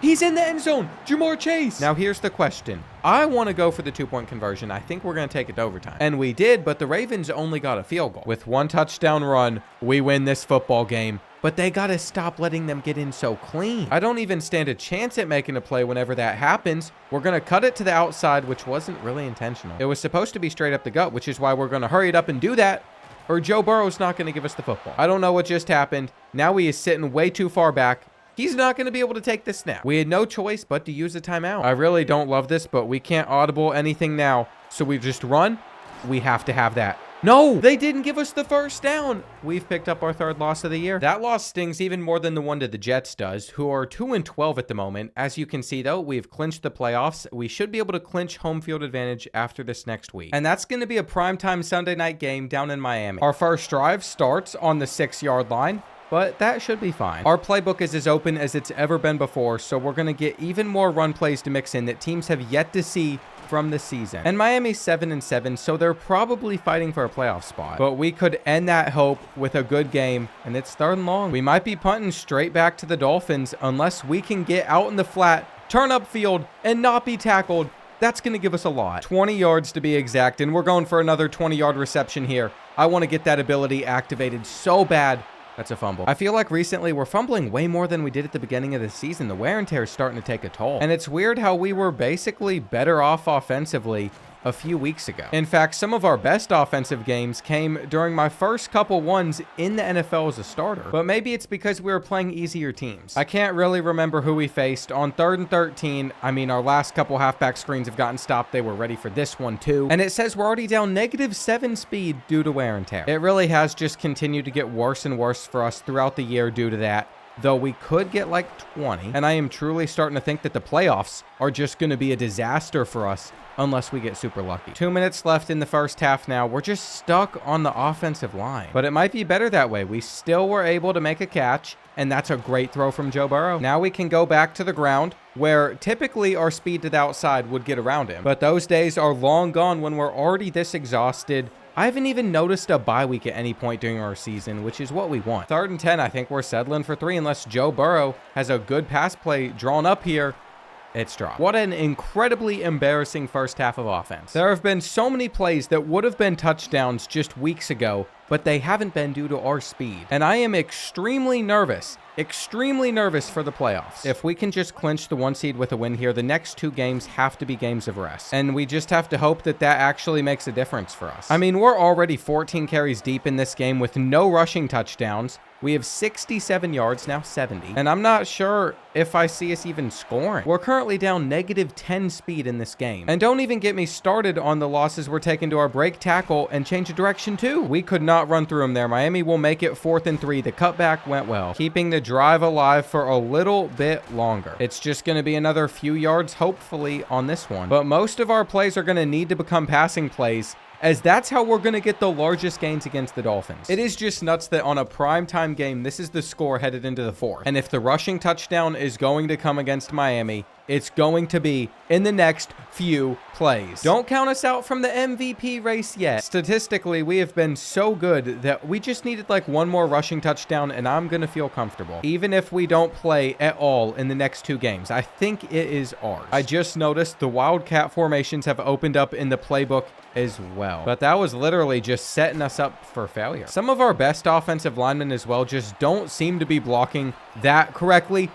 He's in the end zone. Ja'Marr Chase. Now, here's the question. I want to go for the 2-point conversion. I think we're going to take it to overtime. And we did, but the Ravens only got a field goal. With 1 touchdown run, we win this football game. But they got to stop letting them get in so clean. I don't even stand a chance at making a play whenever that happens. We're going to cut it to the outside, which wasn't really intentional. It was supposed to be straight up the gut, which is why we're going to hurry it up and do that, or Joe Burrow's not going to give us the football. I don't know what just happened. Now he is sitting way too far back. He's not going to be able to take this snap. We had no choice but to use a timeout. I really don't love this, but we can't audible anything now. So we just run. We have to have that. No, they didn't give us the first down. We've picked up our 3rd loss of the year. That loss stings even more than the one to the Jets does, who are 2-12 at the moment. As you can see, though, we've clinched the playoffs. We should be able to clinch home field advantage after this next week. And that's going to be a primetime Sunday night game down in Miami. Our first drive starts on the 6-yard line, but that should be fine. Our playbook is as open as it's ever been before, so we're going to get even more run plays to mix in that teams have yet to see from this season. And Miami's 7-7, so they're probably fighting for a playoff spot. But we could end that hope with a good game, and it's 3rd and long. We might be punting straight back to the Dolphins unless we can get out in the flat, turn upfield, and not be tackled. That's going to give us a lot. 20 yards to be exact, and we're going for another 20-yard reception here. I want to get that ability activated so bad. That's a fumble. I feel like recently we're fumbling way more than we did at the beginning of the season. The wear and tear is starting to take a toll. And it's weird how we were basically better off offensively a few weeks ago. In fact, some of our best offensive games came during my first couple ones in the NFL as a starter, but maybe it's because we were playing easier teams. I can't really remember who we faced. On 3rd and 13, I mean, our last couple halfback screens have gotten stopped. They were ready for this one too. And it says we're already down -7 speed due to wear and tear. It really has just continued to get worse and worse for us throughout the year due to that, though we could get like 20. And I am truly starting to think that the playoffs are just going to be a disaster for us unless we get super lucky. 2 minutes left in the first half now. We're just stuck on the offensive line. But it might be better that way. We still were able to make a catch, and that's a great throw from Joe Burrow. Now we can go back to the ground, where typically our speed to the outside would get around him. But those days are long gone when we're already this exhausted. I haven't even noticed a bye week at any point during our season, which is what we want. 3rd and 10, I think we're settling for 3 unless Joe Burrow has a good pass play drawn up here. It's dropped. What an incredibly embarrassing first half of offense. There have been so many plays that would have been touchdowns just weeks ago, but they haven't been due to our speed. And I am extremely nervous for the playoffs. If we can just clinch the 1 seed with a win here, the next 2 games have to be games of rest. And we just have to hope that that actually makes a difference for us. I mean, we're already 14 carries deep in this game with no rushing touchdowns. We have 67 yards, now 70. And I'm not sure if I see us even scoring. We're currently down -10 speed in this game. And don't even get me started on the losses we're taking to our break tackle and change of direction too. We could not run through him there. Miami will make it 4th and 3. The cutback went well, keeping the drive alive for a little bit longer. It's just going to be another few yards, hopefully, on this one. But most of our plays are going to need to become passing plays, as that's how we're going to get the largest gains against the Dolphins. It is just nuts that on a primetime game, this is the score headed into the 4th. And if the rushing touchdown is going to come against Miami, it's going to be in the next few plays. Don't count us out from the MVP race yet. Statistically, we have been so good that we just needed like 1 more rushing touchdown and I'm going to feel comfortable. Even if we don't play at all in the next 2 games, I think it is ours. I just noticed the Wildcat formations have opened up in the playbook as well. But that was literally just setting us up for failure. Some of our best offensive linemen as well just don't seem to be blocking that correctly.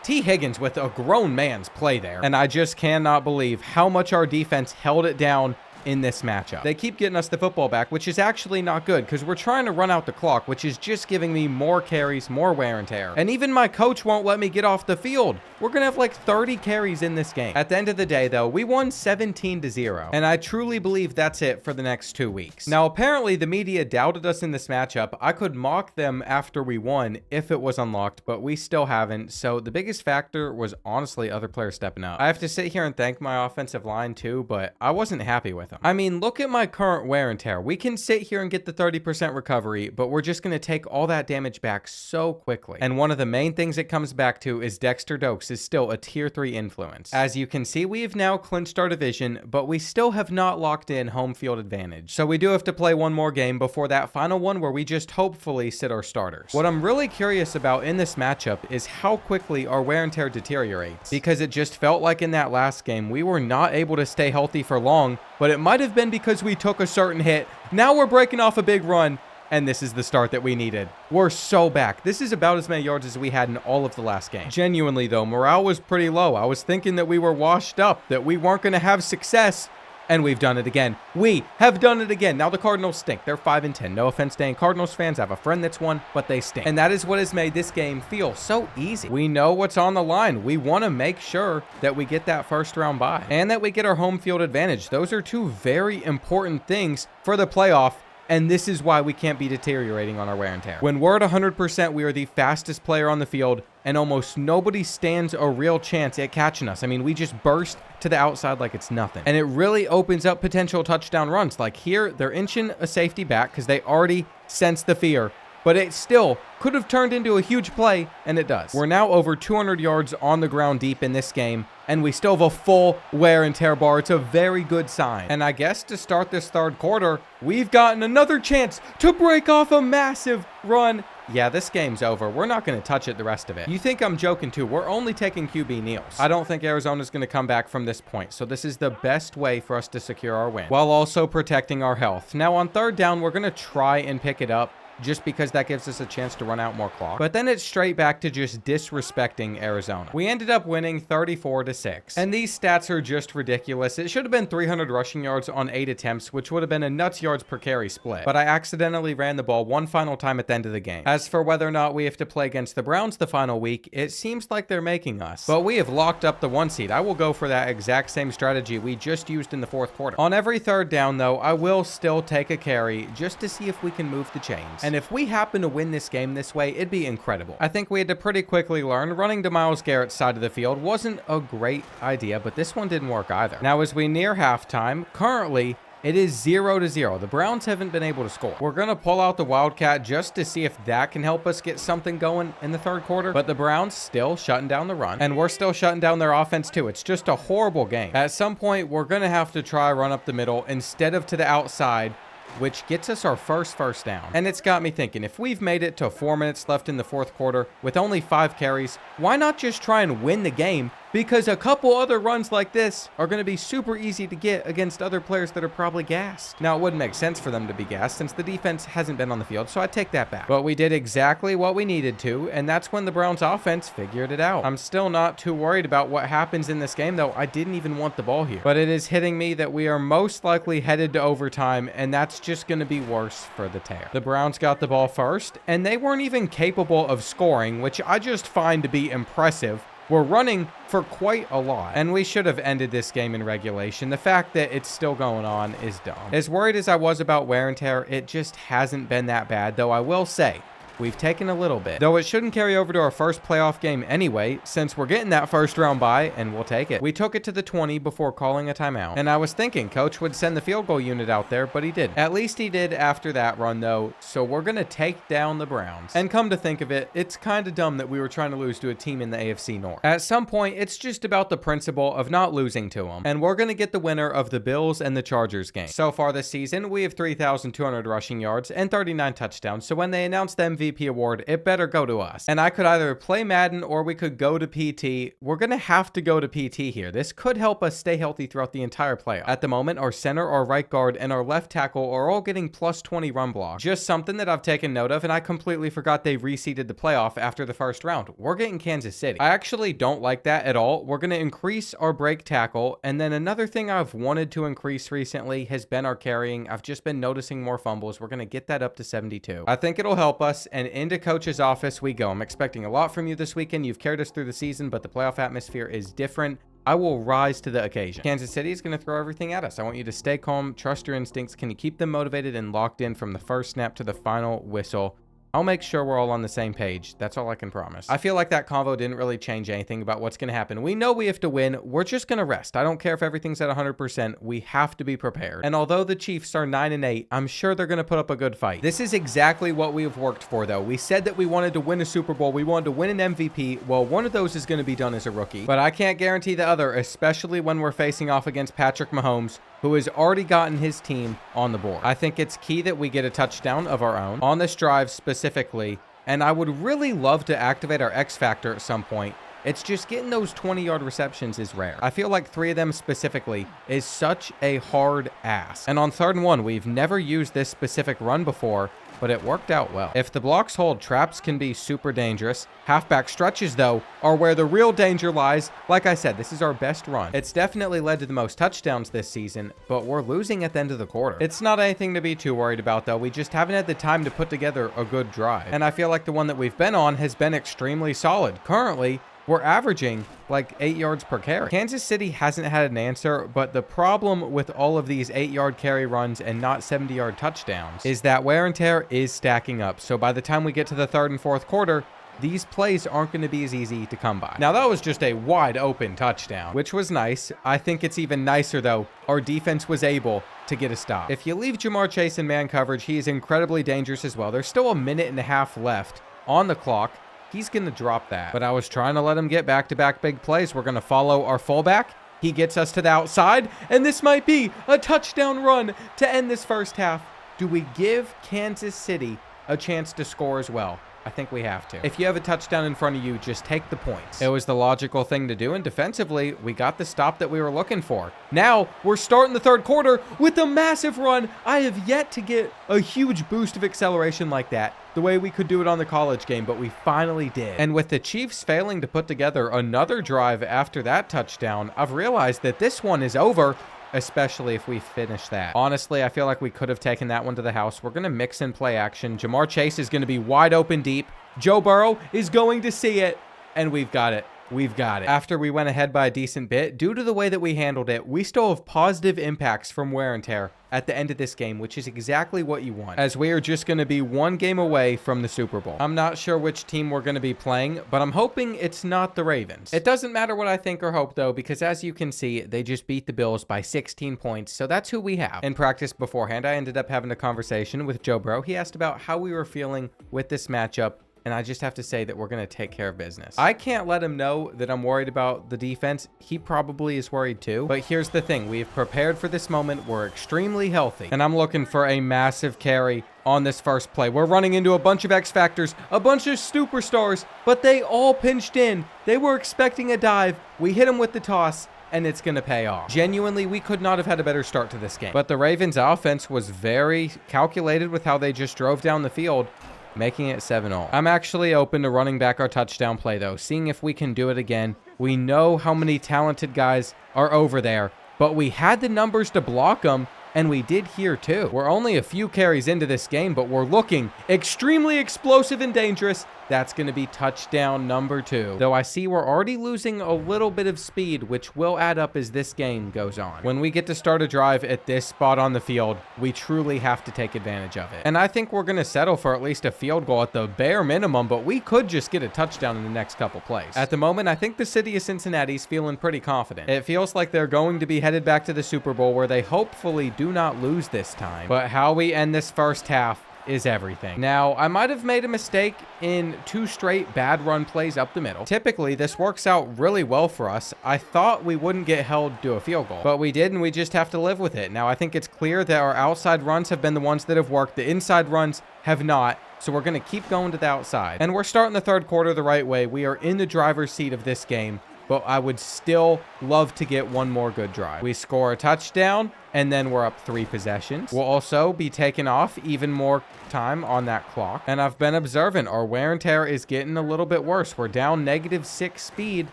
T. Higgins with a grown man's play there. And I just cannot believe how much our defense held it down in this matchup. They keep getting us the football back, which is actually not good because we're trying to run out the clock, which is just giving me more carries, more wear and tear. And even my coach won't let me get off the field. We're going to have like 30 carries in this game. At the end of the day, though, we won 17-0. And I truly believe that's it for the next 2 weeks. Now, apparently the media doubted us in this matchup. I could mock them after we won if it was unlocked, but we still haven't. So the biggest factor was honestly other players stepping up. I have to sit here and thank my offensive line too, but I wasn't happy with them. I mean, look at my current wear and tear. We can sit here and get the 30% recovery, but we're just going to take all that damage back so quickly. And one of the main things it comes back to is Dexter Dokes is still a tier 3 influence. As you can see, we have now clinched our division, but we still have not locked in home field advantage. So we do have to play 1 more game before that final one where we just hopefully sit our starters. What I'm really curious about in this matchup is how quickly our wear and tear deteriorates, because it just felt like in that last game we were not able to stay healthy for long, but it might have been because we took a certain hit. Now we're breaking off a big run, and this is the start that we needed. We're so back. This is about as many yards as we had in all of the last game. Genuinely, though, morale was pretty low. I was thinking that we were washed up, that we weren't going to have success, and we've done it again. We have done it again. Now the Cardinals stink. They're 5-10. No offense to any Cardinals fans. I have a friend that's one, but they stink. And that is what has made this game feel so easy. We know what's on the line. We want to make sure that we get that first round bye and that we get our home field advantage. Those are 2 very important things for the playoff. And this is why we can't be deteriorating on our wear and tear. When we're at 100%, we are the fastest player on the field, and almost nobody stands a real chance at catching us. I mean, we just burst to the outside like it's nothing. And it really opens up potential touchdown runs. Like here, they're inching a safety back because they already sense the fear. But it still could have turned into a huge play, and it does. We're now over 200 yards on the ground deep in this game, and we still have a full wear and tear bar. It's a very good sign. And I guess to start this 3rd quarter, we've gotten another chance to break off a massive run. Yeah, this game's over. We're not going to touch it the rest of it. You think I'm joking too. We're only taking QB kneels. I don't think Arizona's going to come back from this point. So this is the best way for us to secure our win while also protecting our health. Now on 3rd down, we're going to try and pick it up. just because that gives us a chance to run out more clock. But then it's straight back to just disrespecting Arizona. We ended up winning 34-6. And these stats are just ridiculous. It should have been 300 rushing yards on 8 attempts, which would have been a nuts yards per carry split. But I accidentally ran the ball one final time at the end of the game. As for whether or not we have to play against the Browns the final week, it seems like they're making us. But we have locked up the 1 seed. I will go for that exact same strategy we just used in the 4th quarter. On every 3rd down, though, I will still take a carry just to see if we can move the chains. And if we happen to win this game this way, it'd be incredible. I think we had to pretty quickly learn running to Myles Garrett's side of the field wasn't a great idea, but this one didn't work either. Now, as we near halftime, currently, it is 0-0. The Browns haven't been able to score. We're going to pull out the Wildcat just to see if that can help us get something going in the 3rd quarter. But the Browns still shutting down the run. And we're still shutting down their offense too. It's just a horrible game. At some point, we're going to have to try run up the middle instead of to the outside, which gets us our first down. And it's got me thinking, if we've made it to 4 minutes left in the 4th quarter with only 5 carries, why not just try and win the game? Because a couple other runs like this are going to be super easy to get against other players that are probably gassed. Now, it wouldn't make sense for them to be gassed since the defense hasn't been on the field, so I take that back. But we did exactly what we needed to, and that's when the Browns offense figured it out. I'm still not too worried about what happens in this game, though. I didn't even want the ball here. But it is hitting me that we are most likely headed to overtime, and that's just going to be worse for the tear. The Browns got the ball first, and they weren't even capable of scoring, which I just find to be impressive. We're running for quite a lot, and we should have ended this game in regulation. The fact that it's still going on is dumb. As worried as I was about wear and tear, it just hasn't been that bad, though I will say, we've taken a little bit. Though it shouldn't carry over to our first playoff game anyway, since we're getting that 1st round bye, and we'll take it. We took it to the 20 before calling a timeout. And I was thinking Coach would send the field goal unit out there, but he didn't. At least he did after that run, though, so we're going to take down the Browns. And come to think of it, it's kind of dumb that we were trying to lose to a team in the AFC North. At some point, it's just about the principle of not losing to them. And we're going to get the winner of the Bills and the Chargers game. So far this season, we have 3,200 rushing yards and 39 touchdowns, so when they announced the MVP award, it better go to us. And I could either play Madden or we could go to PT. We're going to have to go to PT here. This could help us stay healthy throughout the entire playoff. At the moment, our center, our right guard, and our left tackle are all getting plus 20 run block. Just something that I've taken note of, and I completely forgot they reseeded the playoff after the 1st round. We're getting Kansas City. I actually don't like that at all. We're going to increase our break tackle, and then another thing I've wanted to increase recently has been our carrying. I've just been noticing more fumbles. We're going to get that up to 72. I think it'll help us, and into Coach's office we go. I'm expecting a lot from you this weekend. You've carried us through the season, but the playoff atmosphere is different. I will rise to the occasion. Kansas City is going to throw everything at us. I want you to stay calm, trust your instincts. Can you keep them motivated and locked in from the first snap to the final whistle? I'll make sure we're all on the same page. That's all I can promise. I feel like that convo didn't really change anything about what's going to happen. We know we have to win. We're just going to rest. I don't care if everything's at 100%. We have to be prepared. And although the Chiefs are 9-8, I'm sure they're going to put up a good fight. This is exactly what we have worked for, though. We said that we wanted to win a Super Bowl. We wanted to win an MVP. Well, one of those is going to be done as a rookie. But I can't guarantee the other, especially when we're facing off against Patrick Mahomes, who has already gotten his team on the board. I think it's key that we get a touchdown of our own on this drive specifically, and I would really love to activate our X Factor at some point. It's just getting those 20-yard receptions is rare. I feel like 3 of them specifically is such a hard ask. And on 3rd and 1, we've never used this specific run before, but it worked out well. If the blocks hold, traps can be super dangerous. Halfback stretches, though, are where the real danger lies. Like I said, this is our best run. It's definitely led to the most touchdowns this season, but we're losing at the end of the quarter. It's not anything to be too worried about, though. We just haven't had the time to put together a good drive. And I feel like the one that we've been on has been extremely solid. Currently, we're averaging like 8 yards per carry. Kansas City hasn't had an answer, but the problem with all of these 8-yard carry runs and not 70-yard touchdowns is that wear and tear is stacking up. So by the time we get to the 3rd and 4th quarter, these plays aren't going to be as easy to come by. Now, that was just a wide open touchdown, which was nice. I think it's even nicer, though, our defense was able to get a stop. If you leave Jamar Chase in man coverage, he is incredibly dangerous as well. There's still a minute and a half left on the clock. He's going to drop that. But I was trying to let him get back-to-back big plays. We're going to follow our fullback. He gets us to the outside, and this might be a touchdown run to end this 1st half. Do we give Kansas City a chance to score as well? I think we have to. If you have a touchdown in front of you, just take the points. It was the logical thing to do, and defensively, we got the stop that we were looking for. Now, we're starting the third quarter with a massive run. I have yet to get a huge boost of acceleration like that, the way we could do it on the college game, but we finally did. And with the Chiefs failing to put together another drive after that touchdown, I've realized that this one is over, especially if we finish that. Honestly, I feel like we could have taken that one to the house. We're going to mix in play action. Jamar Chase is going to be wide open deep. Joe Burrow is going to see it, and we've got it. We've got it. After we went ahead by a decent bit, due to the way that we handled it, we still have positive impacts from wear and tear at the end of this game, which is exactly what you want, as we are just going to be one game away from the Super Bowl. I'm not sure which team we're going to be playing, but I'm hoping it's not the Ravens. It doesn't matter what I think or hope, though, because as you can see, they just beat the Bills by 16 points, so that's who we have. In practice beforehand, I ended up having a conversation with Joe Burrow. He asked about how we were feeling with this matchup, and I just have to say that we're going to take care of business. I can't let him know that I'm worried about the defense. He probably is worried too. But here's the thing. We've prepared for this moment. We're extremely healthy. And I'm looking for a massive carry on this first play. We're running into a bunch of X Factors, a bunch of superstars, but they all pinched in. They were expecting a dive. We hit them with the toss, and it's going to pay off. Genuinely, we could not have had a better start to this game. But the Ravens offense was very calculated with how they just drove down the field, making it 7-0. I'm actually open to running back our touchdown play, though, seeing if we can do it again. We know how many talented guys are over there, but we had the numbers to block them, and we did here, too. We're only a few carries into this game, but we're looking extremely explosive and dangerous. That's going to be touchdown number 2. Though I see we're already losing a little bit of speed, which will add up as this game goes on. When we get to start a drive at this spot on the field, we truly have to take advantage of it. And I think we're going to settle for at least a field goal at the bare minimum, but we could just get a touchdown in the next couple plays. At the moment, I think the city of Cincinnati's feeling pretty confident. It feels like they're going to be headed back to the Super Bowl, where they hopefully do not lose this time. But how we end this first half is everything. Now, I might have made a mistake in 2 straight bad run plays up the middle. Typically, this works out really well for us. I thought we wouldn't get held to a field goal, but we did, and we just have to live with it. Now, I think it's clear that our outside runs have been the ones that have worked. The inside runs have not, so we're going to keep going to the outside. And we're starting the third quarter the right way. We are in the driver's seat of this game, but I would still love to get one more good drive. We score a touchdown, and then we're up 3 possessions. We'll also be taking off even more time on that clock. And I've been observant. Our wear and tear is getting a little bit worse. We're down -6 speed,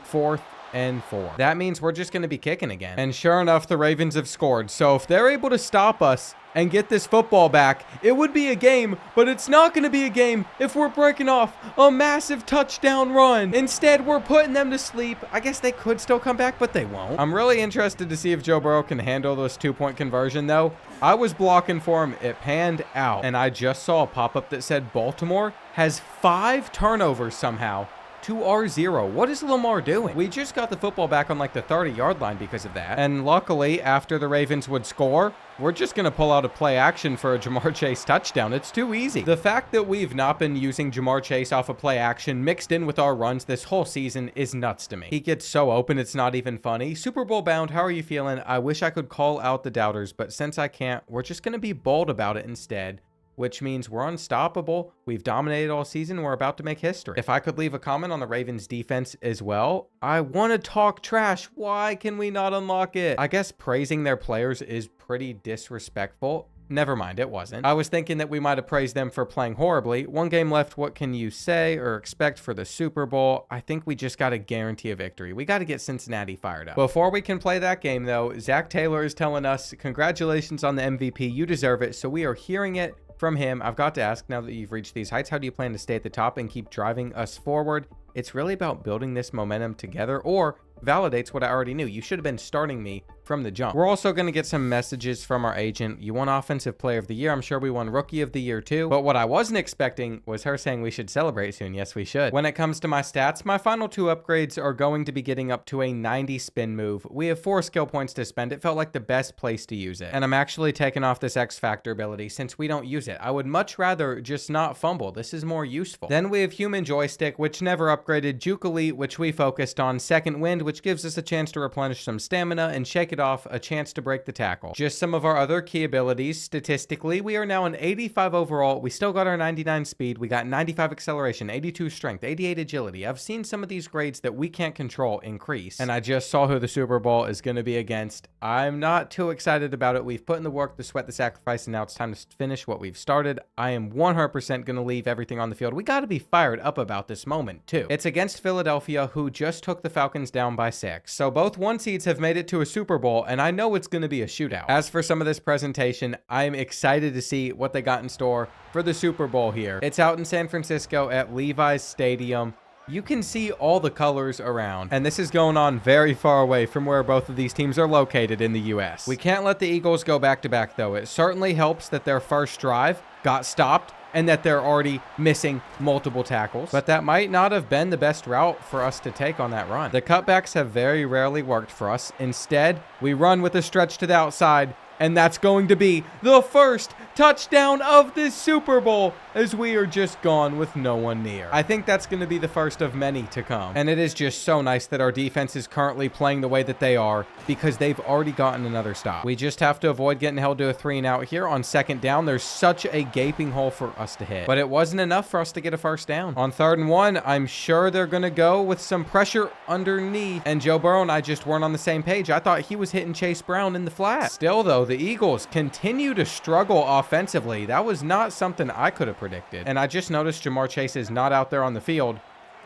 4th and 4. That means we're just going to be kicking again. And sure enough, the Ravens have scored. So if they're able to stop us and get this football back, it would be a game, but it's not going to be a game if we're breaking off a massive touchdown run. Instead, we're putting them to sleep. I guess they could still come back, but they won't. I'm really interested to see if Joe Burrow can handle this 2-point conversion, though. I was blocking for him. It panned out, and I just saw a pop-up that said Baltimore has 5 turnovers somehow to our 0. What is Lamar doing? We just got the football back on like the 30-yard line because of that. And luckily, after the Ravens would score, we're just going to pull out a play action for a Jamar Chase touchdown. It's too easy. The fact that we've not been using Jamar Chase off a play action mixed in with our runs this whole season is nuts to me. He gets so open, it's not even funny. Super Bowl bound, how are you feeling? I wish I could call out the doubters, but since I can't, we're just going to be bold about it instead, which means we're unstoppable. We've dominated all season. We're about to make history. If I could leave a comment on the Ravens defense as well, I want to talk trash. Why can we not unlock it? I guess praising their players is pretty disrespectful. Never mind, it wasn't. I was thinking that we might have praised them for playing horribly. 1 game left. What can you say or expect for the Super Bowl? I think we just got to guarantee a victory. We got to get Cincinnati fired up. Before we can play that game, though, Zach Taylor is telling us, congratulations on the MVP. You deserve it. So we are hearing it from him. I've got to ask, now that you've reached these heights, how do you plan to stay at the top and keep driving us forward? It's really about building this momentum together, or validates what I already knew. You should have been starting me from the jump. We're also going to get some messages from our agent. You won Offensive Player of the Year. I'm sure we won Rookie of the Year too. But what I wasn't expecting was her saying we should celebrate soon. Yes, we should. When it comes to my stats, my final 2 upgrades are going to be getting up to a 90 spin move. We have 4 skill points to spend. It felt like the best place to use it. And I'm actually taking off this X Factor ability since we don't use it. I would much rather just not fumble. This is more useful. Then we have Human Joystick, which never upgraded. Juke Elite, which we focused on. Second Wind, which gives us a chance to replenish some stamina. And Shake shake it off, a chance to break the tackle. Just some of our other key abilities. Statistically, we are now an 85 overall. We still got our 99 speed. We got 95 acceleration, 82 strength, 88 agility. I've seen some of these grades that we can't control increase. And I just saw who the Super Bowl is going to be against. I'm not too excited about it. We've put in the work, the sweat, the sacrifice, and now it's time to finish what we've started. I am 100% going to leave everything on the field. We got to be fired up about this moment, too. It's against Philadelphia, who just took the Falcons down by 6. So both 1 seeds have made it to a Super Bowl, and I know it's going to be a shootout. As for some of this presentation, I'm excited to see what they got in store for the Super Bowl here. It's out in San Francisco at Levi's Stadium. You can see all the colors around, and this is going on very far away from where both of these teams are located in the US. We can't let the Eagles go back-to-back, though. It certainly helps that their first drive got stopped and that they're already missing multiple tackles, but that might not have been the best route for us to take on that run. The cutbacks have very rarely worked for us. Instead, we run with a stretch to the outside, and that's going to be the first touchdown of this Super Bowl, as we are just gone with no one near. I think that's going to be the first of many to come. And it is just so nice that our defense is currently playing the way that they are, because they've already gotten another stop. We just have to avoid getting held to a 3-and-out here on 2nd down. There's such a gaping hole for us to hit, but it wasn't enough for us to get a 1st down. On 3rd and 1, I'm sure they're going to go with some pressure underneath, and Joe Burrow and I just weren't on the same page. I thought he was hitting Chase Brown in the flat. Still, though, the Eagles continue to struggle offensively. That was not something I could have predicted. And I just noticed Jamar Chase is not out there on the field.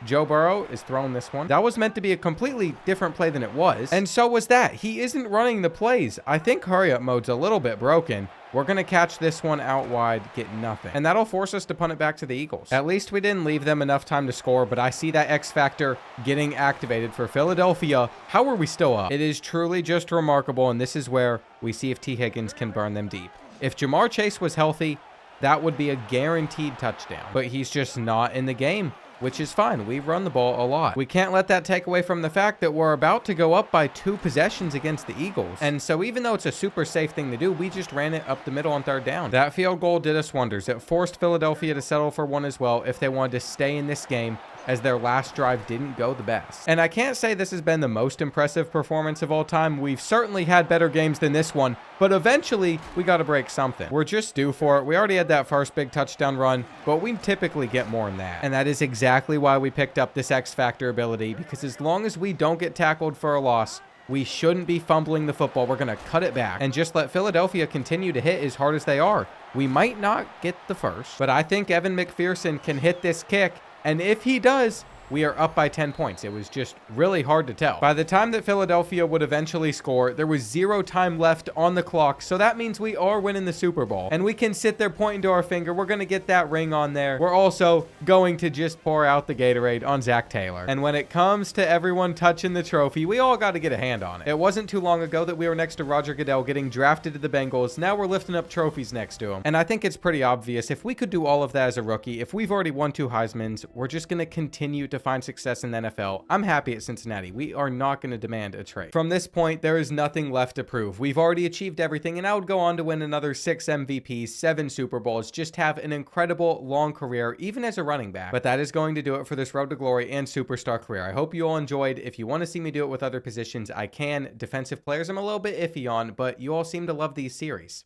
Joe Burrow is throwing this one. That was meant to be a completely different play than it was. And so was that. He isn't running the plays. I think hurry-up mode's a little bit broken. We're going to catch this one out wide, get nothing. And that'll force us to punt it back to the Eagles. At least we didn't leave them enough time to score, but I see that X factor getting activated for Philadelphia. How are we still up? It is truly just remarkable, and this is where we see if T. Higgins can burn them deep. If Jamar Chase was healthy, that would be a guaranteed touchdown. But he's just not in the game, which is fine. We run the ball a lot. We can't let that take away from the fact that we're about to go up by 2 possessions against the Eagles. And so even though it's a super safe thing to do, we just ran it up the middle on 3rd down. That field goal did us wonders. It forced Philadelphia to settle for 1 as well if they wanted to stay in this game, as their last drive didn't go the best. And I can't say this has been the most impressive performance of all time. We've certainly had better games than this one, but eventually we got to break something. We're just due for it. We already had that first big touchdown run, but we typically get more than that. And that is exactly why we picked up this X Factor ability, because as long as we don't get tackled for a loss, we shouldn't be fumbling the football. We're going to cut it back and just let Philadelphia continue to hit as hard as they are. We might not get the first, but I think Evan McPherson can hit this kick. And if he does, we are up by 10 points. It was just really hard to tell. By the time that Philadelphia would eventually score, there was 0 time left on the clock. So that means we are winning the Super Bowl. And we can sit there pointing to our finger. We're going to get that ring on there. We're also going to just pour out the Gatorade on Zach Taylor. And when it comes to everyone touching the trophy, we all got to get a hand on it. It wasn't too long ago that we were next to Roger Goodell getting drafted to the Bengals. Now we're lifting up trophies next to him. And I think it's pretty obvious. If we could do all of that as a rookie, if we've already won 2 Heismans, we're just going to continue to find success in the NFL. I'm happy at Cincinnati. We are not going to demand a trade. From this point, there is nothing left to prove. We've already achieved everything, and I would go on to win another 6 MVPs, 7 Super Bowls, just have an incredible long career, even as a running back. But that is going to do it for this Road to Glory and Superstar career. I hope you all enjoyed. If you want to see me do it with other positions, I can. Defensive players I'm a little bit iffy on, but you all seem to love these series.